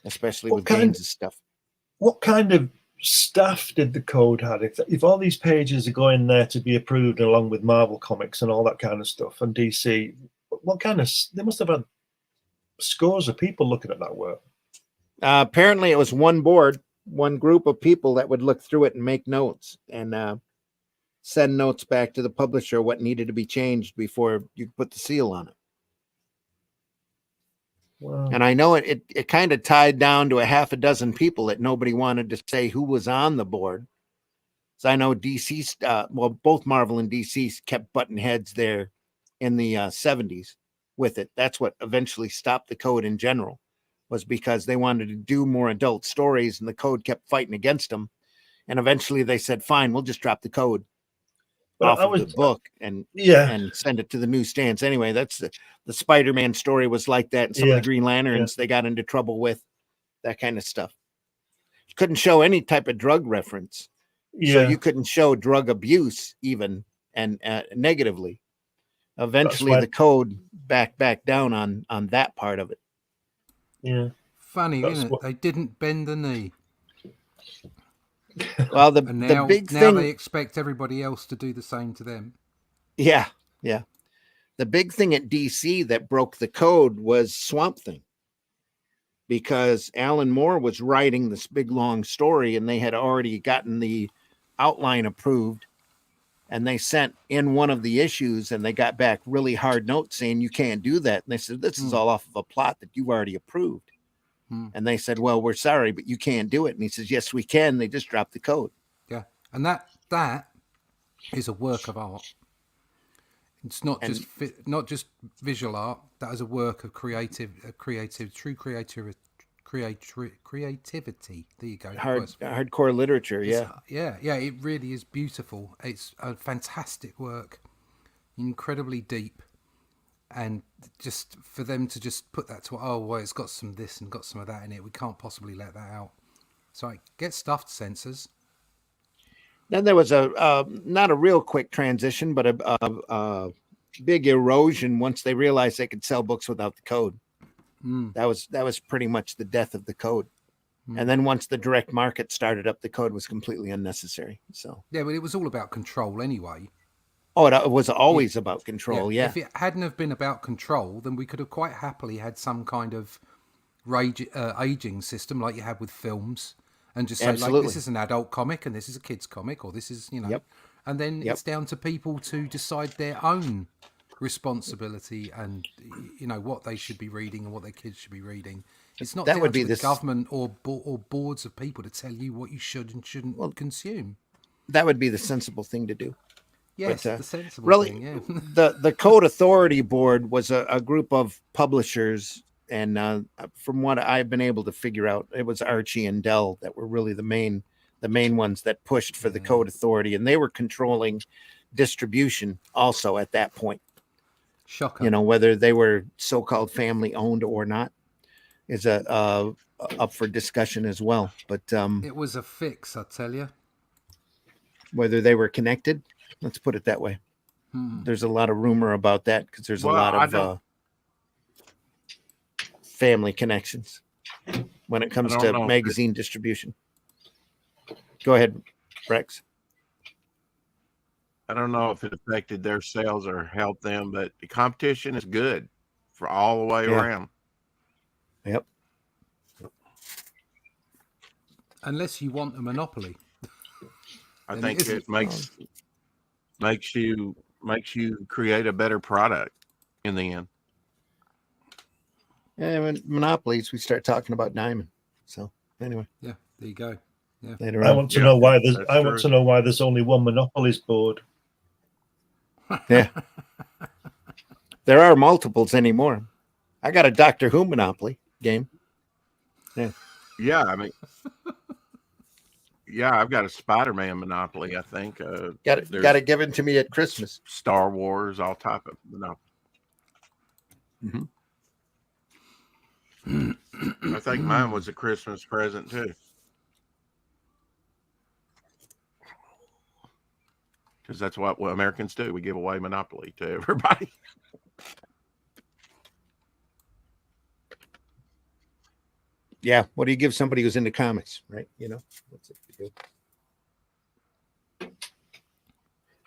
especially with Gaines' stuff. What kind of staff did the code have? If all these pages are going there to be approved along with Marvel Comics and all that kind of stuff and DC, what kind of, they must have had scores of people looking at that work. Apparently it was one board, one group of people that would look through it and make notes and send notes back to the publisher what needed to be changed before you put the seal on it. Wow. And I know it kind of tied down to a half a dozen people that nobody wanted to say who was on the board. So I know DC, both Marvel and DC kept butting heads there in the 70s with it. That's what eventually stopped the code in general, was because they wanted to do more adult stories and the code kept fighting against them. And eventually they said, fine, we'll just drop the code off of the book and send it to the newsstands. Anyway, that's the Spider-Man story was like that. And some of the Green Lanterns, they got into trouble with that kind of stuff. You couldn't show any type of drug reference. So you couldn't show drug abuse even and negatively. Eventually the code backed down on that part of it. Yeah. Funny, isn't it? They didn't bend the knee. Well, the big thing, they expect everybody else to do the same to them. Yeah. The big thing at DC that broke the code was Swamp Thing, because Alan Moore was writing this big long story and they had already gotten the outline approved, and they sent in one of the issues and they got back really hard notes saying you can't do that. And they said, this is all off of a plot that you already approved. And they said, well, we're sorry, but you can't do it. And he says, yes, we can. They just dropped the code. Yeah. And that is a work of art. It's not just visual art. That is a work of true creativity. There you go. Hardcore literature. Yeah. Yeah. It really is beautiful. It's a fantastic work, incredibly deep. And just for them to just put that to, it's got some of this and got some of that in it. We can't possibly let that out. So I get stuffed censors. Then there was not a real quick transition, but a big erosion once they realized they could sell books without the code. That was pretty much the death of the code. And then once the direct market started up, the code was completely unnecessary. So yeah, but it was all about control anyway. Oh, it was always about control, yeah. If it hadn't have been about control, then we could have quite happily had some kind of aging system like you had with films, and just say, like, this is an adult comic and this is a kid's comic, or this is, and then it's down to people to decide their own responsibility and, what they should be reading and what their kids should be reading. It's not down to the government or boards of people to tell you what you should and shouldn't consume. That would be the sensible thing to do. Yes, the sensible thing, yeah. the Code Authority Board was a group of publishers, and from what I've been able to figure out, it was Archie and Dell that were really the main ones that pushed for the Code Authority, and they were controlling distribution also at that point. Shocker. Whether they were so-called family owned or not is up for discussion as well. But it was a fix, I tell you. Whether they were connected. Let's put it that way. There's a lot of rumor about that because there's a lot of family connections when it comes to magazine distribution. Go ahead, Rex. I don't know if it affected their sales or helped them, but the competition is good for all the way around. Yep. Unless you want a monopoly. I think it makes you create a better product in the end. Yeah, when monopolies, we start talking about Diamond. So anyway, there you go. Yeah. I want to know why there's only one monopolies board. Yeah. There are multiples anymore. I got a Doctor Who Monopoly game. Yeah, I mean, yeah, I've got a Spider-Man Monopoly. I think Got it there's given to me at Christmas. Star Wars, all type of Monopoly. I think mine was a Christmas present too. Because that's what Americans do. We give away Monopoly to everybody. Yeah. What do you give somebody who's into comics, right? You know, what's it to do?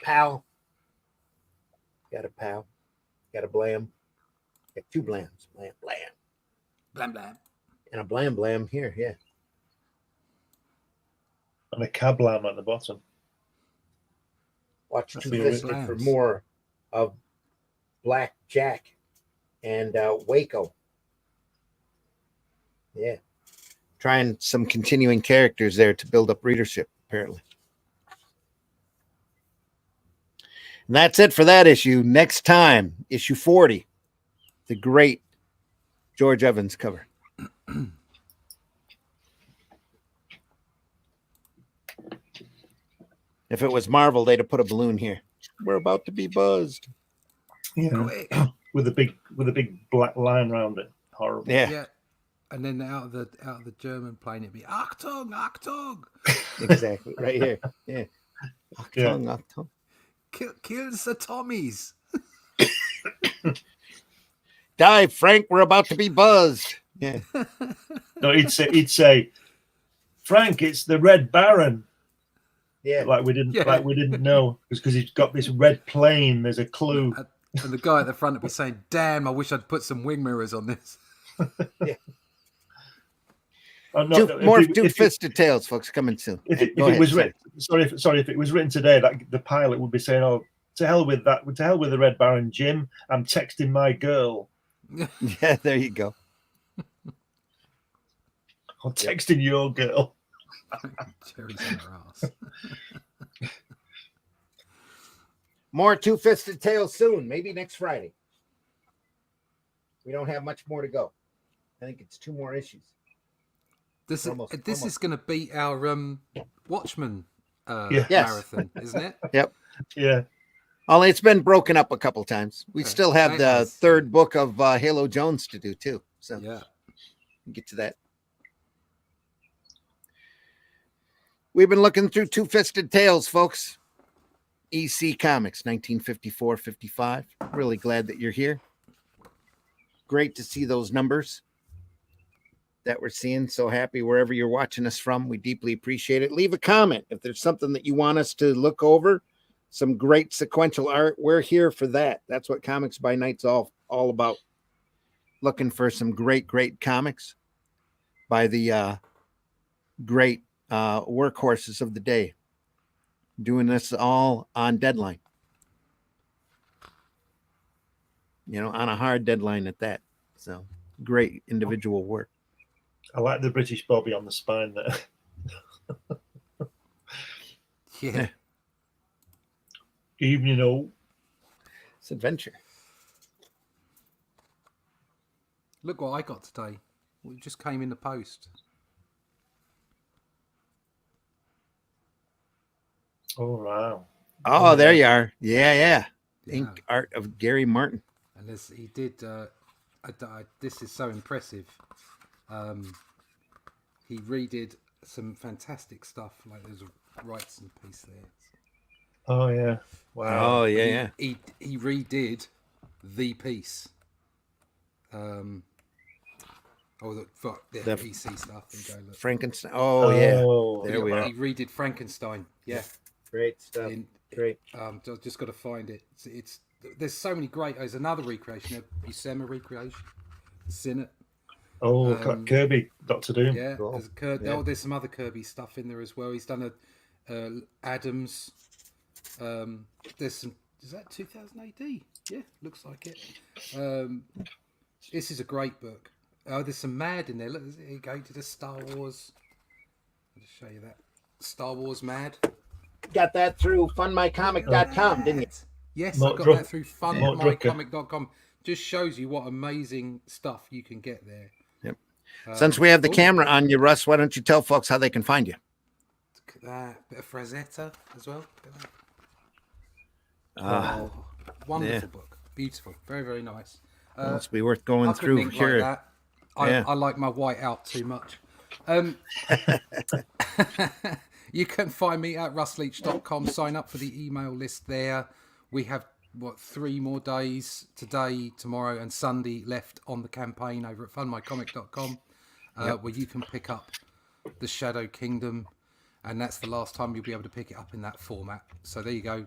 Pal. Got a pal. Got a blam. Got two blams. Blam, blam. Blam blam. And a blam, blam here. Yeah. And a cablam at the bottom. Watch That's Two the Fisted blams. for more of Black Jack and Waco. Yeah. Trying some continuing characters there to build up readership, apparently. And that's it for that issue. Next time, issue 40, the great George Evans cover. If it was Marvel, they'd have put a balloon here. We're about to be buzzed. Yeah. Quick. With a big black line around it. Horrible. Yeah, Yeah. And then out of the German plane, it'd be Achtung, Achtung, exactly. Right here. Yeah. Achtung, Achtung. kill the Tommies. Die, Frank. We're about to be buzzed. Yeah. No, he'd say, Frank, it's the Red Baron. Yeah. Like we didn't know because he's got this red plane. There's a clue. And the guy at the front would be saying, "Damn, I wish I'd put some wing mirrors on this." Oh, no, Two Fisted Tales, folks, coming soon. If it was written, if it was written today, that the pilot would be saying, "Oh, to hell with that! To hell with the Red Baron, Jim. I'm texting my girl. Yeah, there you go. I'm texting your girl." Cherries on her ass. More Two Fisted Tales soon, maybe next Friday. We don't have much more to go. I think it's 2 more issues. This Almost. is going to beat our Watchmen Yes. marathon, isn't it? Yep. Yeah. Only it's been broken up a couple times. We Okay. still have It the has. third book of Halo Jones to do too. So Yeah. we'll get to that. We've been looking through Two Fisted Tales, folks. EC Comics, 1954-55. Really glad that you're here. Great to see those numbers that we're seeing. So happy wherever you're watching us from. We deeply appreciate it. Leave a comment if there's something that you want us to look over. Some great sequential art. We're here for that. That's what Comics by Night's all about. Looking for some great comics by the great workhorses of the day. Doing this all on deadline. You know, on a hard deadline at that. So great individual work. I like the British Bobby on the spine there. Yeah. Evening, all. It's adventure. Look what I got today. It just came in the post. Oh, wow. Oh, there you are. Yeah. Yeah. Ink art of Gary Martin. And he did. This is so impressive. He redid some fantastic stuff. Like there's a Wrightson piece there. Oh, yeah. Wow. Oh, yeah. He redid the piece. The PC stuff. And go look. Frankenstein. Oh, yeah. Oh, There we are. He redid Frankenstein. Yeah. Great stuff. Great. Just got to find it. It's there's so many great. There's another recreation, a Buscema recreation. Sinnott. Oh, Kirby, Dr. Doom. Yeah, Cool. there's some other Kirby stuff in there as well. He's done a Adams. There's some. Is that 2000 AD? Yeah, looks like it. This is a great book. Oh, there's some Mad in there. Look, here you go. He did a Star Wars. I'll just show you that. Star Wars Mad. Got that through fundmycomic.com, didn't you? Yes, I Mort got Drucker. that through Mort Drucker. fundmycomic.com. Just shows you what amazing stuff you can get there. Yep. Since we have the cool. camera on you, Russ, why don't you tell folks how they can find you? Look at that. Bit of Frazetta as well. Wonderful book. Beautiful. Very, very nice. Must be worth going I could through link here. like that. I like my white out too much. You can find me at russleach.com. Sign up for the email list there. We have 3 more days, today, tomorrow and Sunday, left on the campaign over at fundmycomic.com, where you can pick up the Shadow Kingdom, and that's the last time you'll be able to pick it up in that format. So there you go.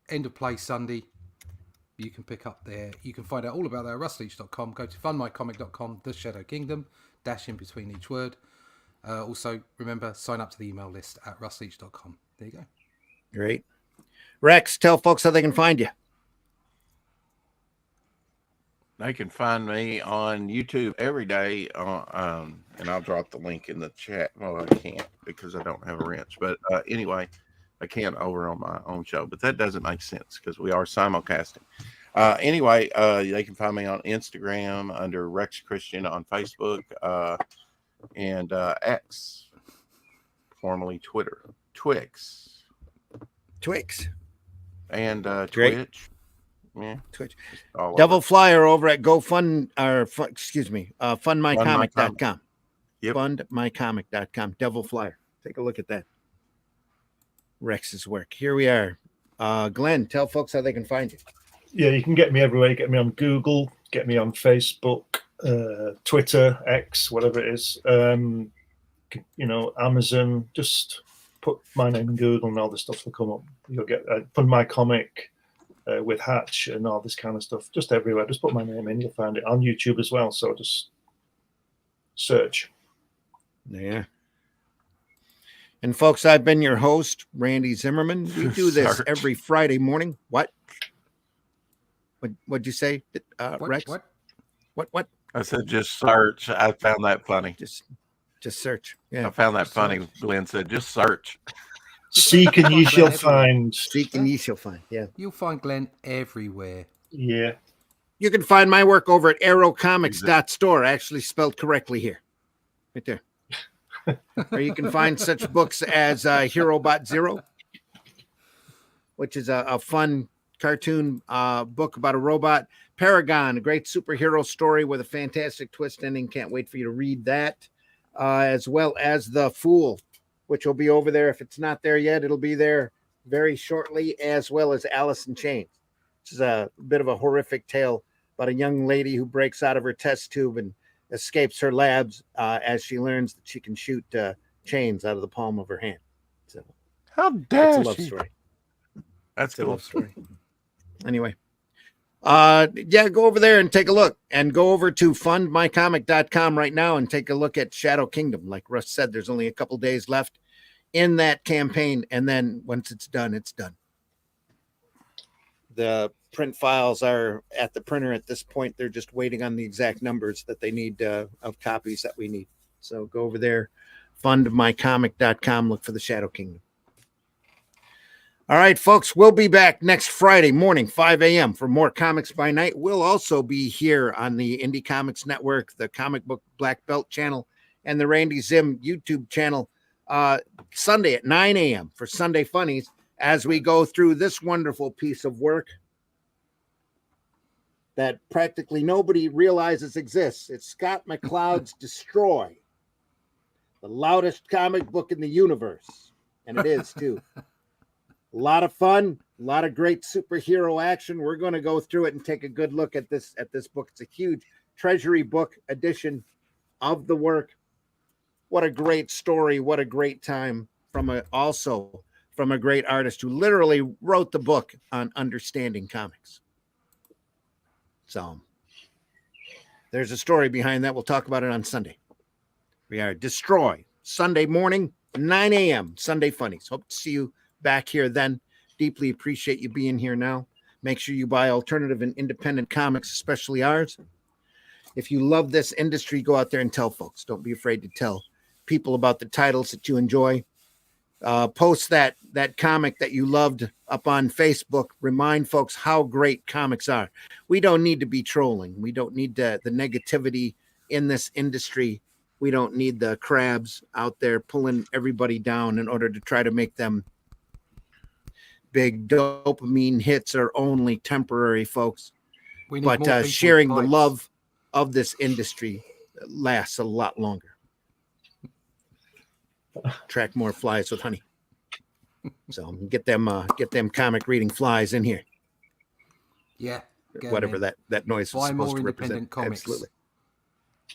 End of play Sunday. You can pick up there. You can find out all about that at russleach.com. Go to fundmycomic.com, the Shadow Kingdom, dash in between each word. Also, remember, sign up to the email list at russleach.com. There you go. Great. Rex, tell folks how they can find you. They can find me on YouTube every day, and I'll drop the link in the chat. Well, I can't because I don't have a wrench. But anyway, I can over on my own show. But that doesn't make sense because we are simulcasting. Anyway, they can find me on Instagram under Rex Christian, on Facebook, and X, formerly Twitter, Twix, and Twitch. Yeah, Twitch. Devil Flyer over at fundmycomic.com. Yep. Fundmycomic.com. Devil Flyer. Take a look at that. Rex's work. Here we are. Glenn, tell folks how they can find you. Yeah, you can get me everywhere. Get me on Google, get me on Facebook, Twitter, X, whatever it is. Amazon. Just put my name in Google and all the stuff will come up. You'll get Fund My Comic with Hatch and all this kind of stuff. Just everywhere. Just put my name in. You'll find it on YouTube as well. So just search. Yeah. And folks, I've been your host, Randy Zimmerman. We do this every Friday morning. What? What'd you say, Rex? What? I said just search. I found that funny. Just search. Yeah. I found that funny. Glenn said just search. Seek and ye shall find. Seek and ye shall find. Yeah. You'll find Glenn everywhere. Yeah. You can find my work over at arrowcomics.store, actually spelled correctly here. Right there. Or you can find such books as Herobot Zero, which is a fun cartoon book about a robot. Paragon, a great superhero story with a fantastic twist ending. Can't wait for you to read that. As well as The Fool, which will be over there. If it's not there yet, it'll be there very shortly, as well as Alice in Chains, which is a bit of a horrific tale about a young lady who breaks out of her test tube and escapes her labs as she learns that she can shoot chains out of the palm of her hand. So, how dare it's a love story. That's cool. A love story. Anyway, go over there and take a look, and go over to fundmycomic.com right now and take a look at Shadow Kingdom. Like Russ said, there's only a couple days left in that campaign, and then once it's done, it's done. The print files are at the printer at this point. They're just waiting on the exact numbers that they need of copies that we need. So go over there, fundmycomic.com, look for the Shadow Kingdom. All right, folks, we'll be back next Friday morning, 5 a.m. for more Comics by Night. We'll also be here on the Indie Comics Network, the Comic Book Black Belt channel, and the Randy Zim YouTube channel Sunday at 9 a.m. for Sunday Funnies as we go through this wonderful piece of work that practically nobody realizes exists. It's Scott McCloud's Destroy, the loudest comic book in the universe. And it is, too. A lot of fun, a lot of great superhero action. We're going to go through it and take a good look at this book. It's a huge treasury book edition of the work. What a great story. What a great time from a great artist who literally wrote the book on understanding comics. So there's a story behind that. We'll talk about it on Sunday. We are Destroy, Sunday morning, 9 a.m., Sunday Funnies. Hope to see you back here then. Deeply appreciate you being here now. Make sure you buy alternative and independent comics, especially ours. If you love this industry, go out there and tell folks. Don't be afraid to tell people about the titles that you enjoy. Post that comic that you loved up on Facebook. Remind folks how great comics are. We don't need to be trolling. We don't need the negativity in this industry. We don't need the crabs out there pulling everybody down in order to try to make them big. Dopamine hits are only temporary, folks. We need more people But with sharing the pipes. love of this industry lasts a lot longer. Attract more flies with honey. So get them comic reading flies in here. Yeah. get 'em Whatever in. that noise was Buy supposed more to independent represent. comics. Absolutely.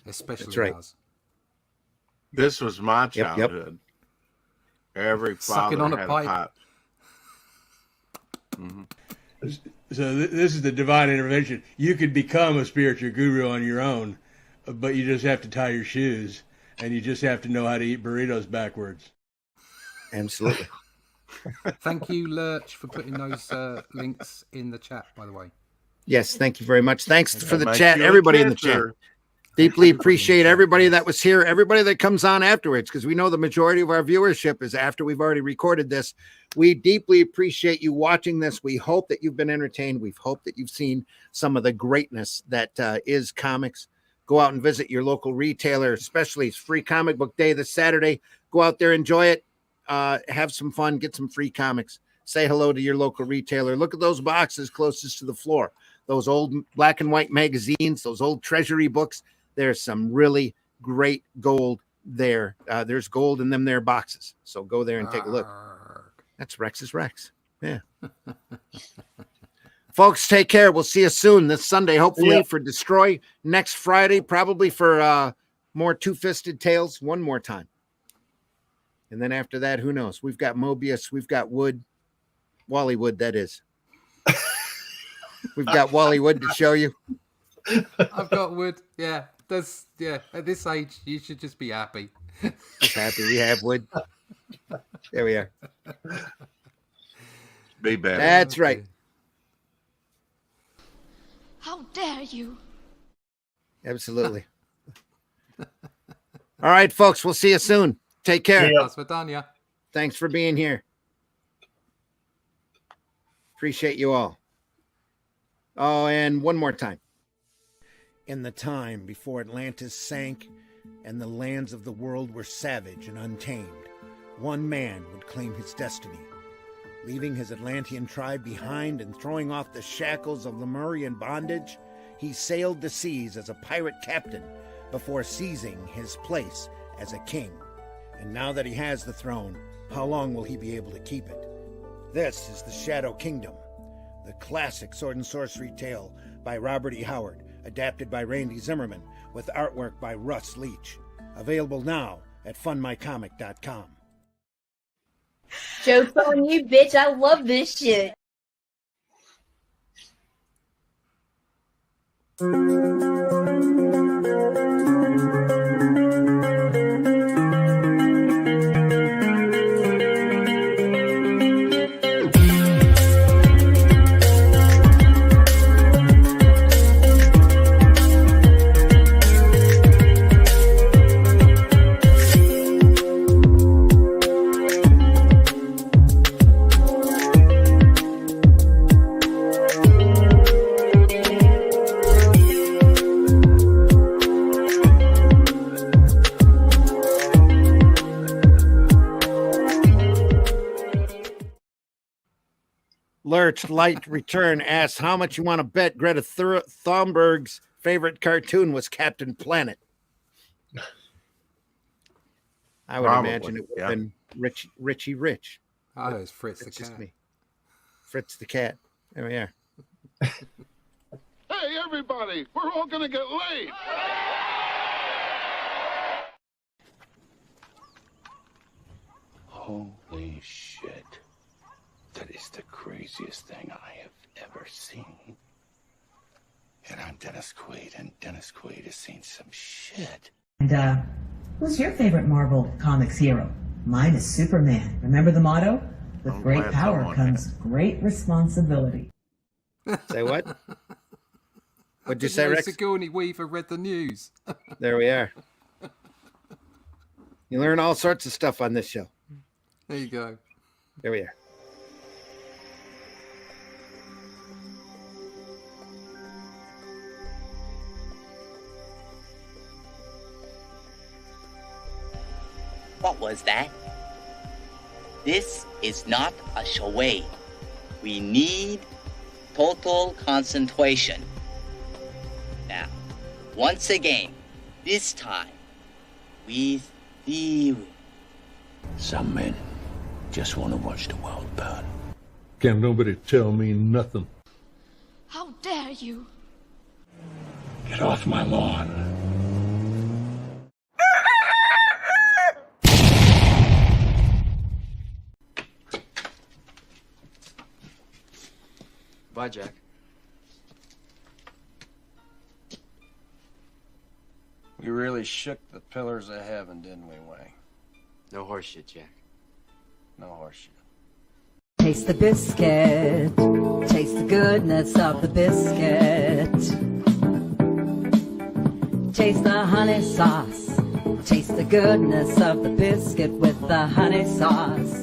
Especially That's right. ours. This was my Yep, yep. childhood. Every Sucking father on a had pipe. a pipe. Mhm. So this is the divine intervention. You could become a spiritual guru on your own, but you just have to tie your shoes, and you just have to know how to eat burritos backwards. Absolutely. Thank you, Lurch, for putting those links in the chat, by the way. Yes, thank you very much. Thanks for the Makes chat, you a everybody in the chat. kisser. Deeply Everybody in the appreciate chat, everybody yes. that was here, everybody that comes on afterwards, because we know the majority of our viewership is after we've already recorded this. We deeply appreciate you watching this. We hope that you've been entertained. We hope that you've seen some of the greatness that is comics. Go out and visit your local retailer, especially it's Free Comic Book Day this Saturday. Go out there, enjoy it, have some fun, get some free comics. Say hello to your local retailer. Look at those boxes closest to the floor. Those old black and white magazines, those old treasury books. There's some really great gold there. There's gold in them there boxes. So go there and take a look. That's Rex's Rex. Yeah. Folks, take care. We'll see you soon this Sunday, hopefully, for Destroy. Next Friday, probably for more Two-Fisted Tales one more time. And then after that, who knows? We've got Mobius. We've got Wood. Wally Wood, that is. We've got Wally Wood to show you. I've got wood. Yeah. At this age, you should just be happy. Just happy we have Wood. There we are. Be better. That's right. How dare you? Absolutely. All right, folks. We'll see you soon. Take care. Yeah. That's Vidania. Thanks for being here. Appreciate you all. Oh, and one more time. In the time before Atlantis sank and the lands of the world were savage and untamed, one man would claim his destiny. Leaving his Atlantean tribe behind and throwing off the shackles of Lemurian bondage, he sailed the seas as a pirate captain before seizing his place as a king. And now that he has the throne, how long will he be able to keep it? This is the Shadow Kingdom, the classic sword and sorcery tale by Robert E. Howard, adapted by Randy Zimmerman, with artwork by Russ Leach. Available now at funmycomic.com. Joke's on you, bitch. I love this shit. Lurch Light Return asks how much you want to bet Greta Thunberg's favorite cartoon was Captain Planet. I would Probably, imagine it would have yeah. been Richie Rich. Oh, it's Fritz the That's just cat. me. Fritz the cat. There we are. Hey, everybody, we're all going to get laid. Holy shit. That is the craziest thing I have ever seen. And I'm Dennis Quaid, and Dennis Quaid has seen some shit. And who's your favorite Marvel Comics hero? Mine is Superman. Remember the motto? With I'm great glad power someone comes great responsibility. Say what? What'd you say, No, Rex? Sigourney Weaver read the news. There we are. You learn all sorts of stuff on this show. There you go. There we are. What was that? This is not a charade. We need total concentration. Now, once again, this time, with theory. Some men just want to watch the world burn. Can't nobody tell me nothing. How dare you? Get off my lawn. Bye, Jack. We really shook the pillars of heaven, didn't we, Wayne? No horseshit, Jack. No horseshit. Taste the biscuit. Taste the goodness of the biscuit. Taste the honey sauce. Taste the goodness of the biscuit with the honey sauce.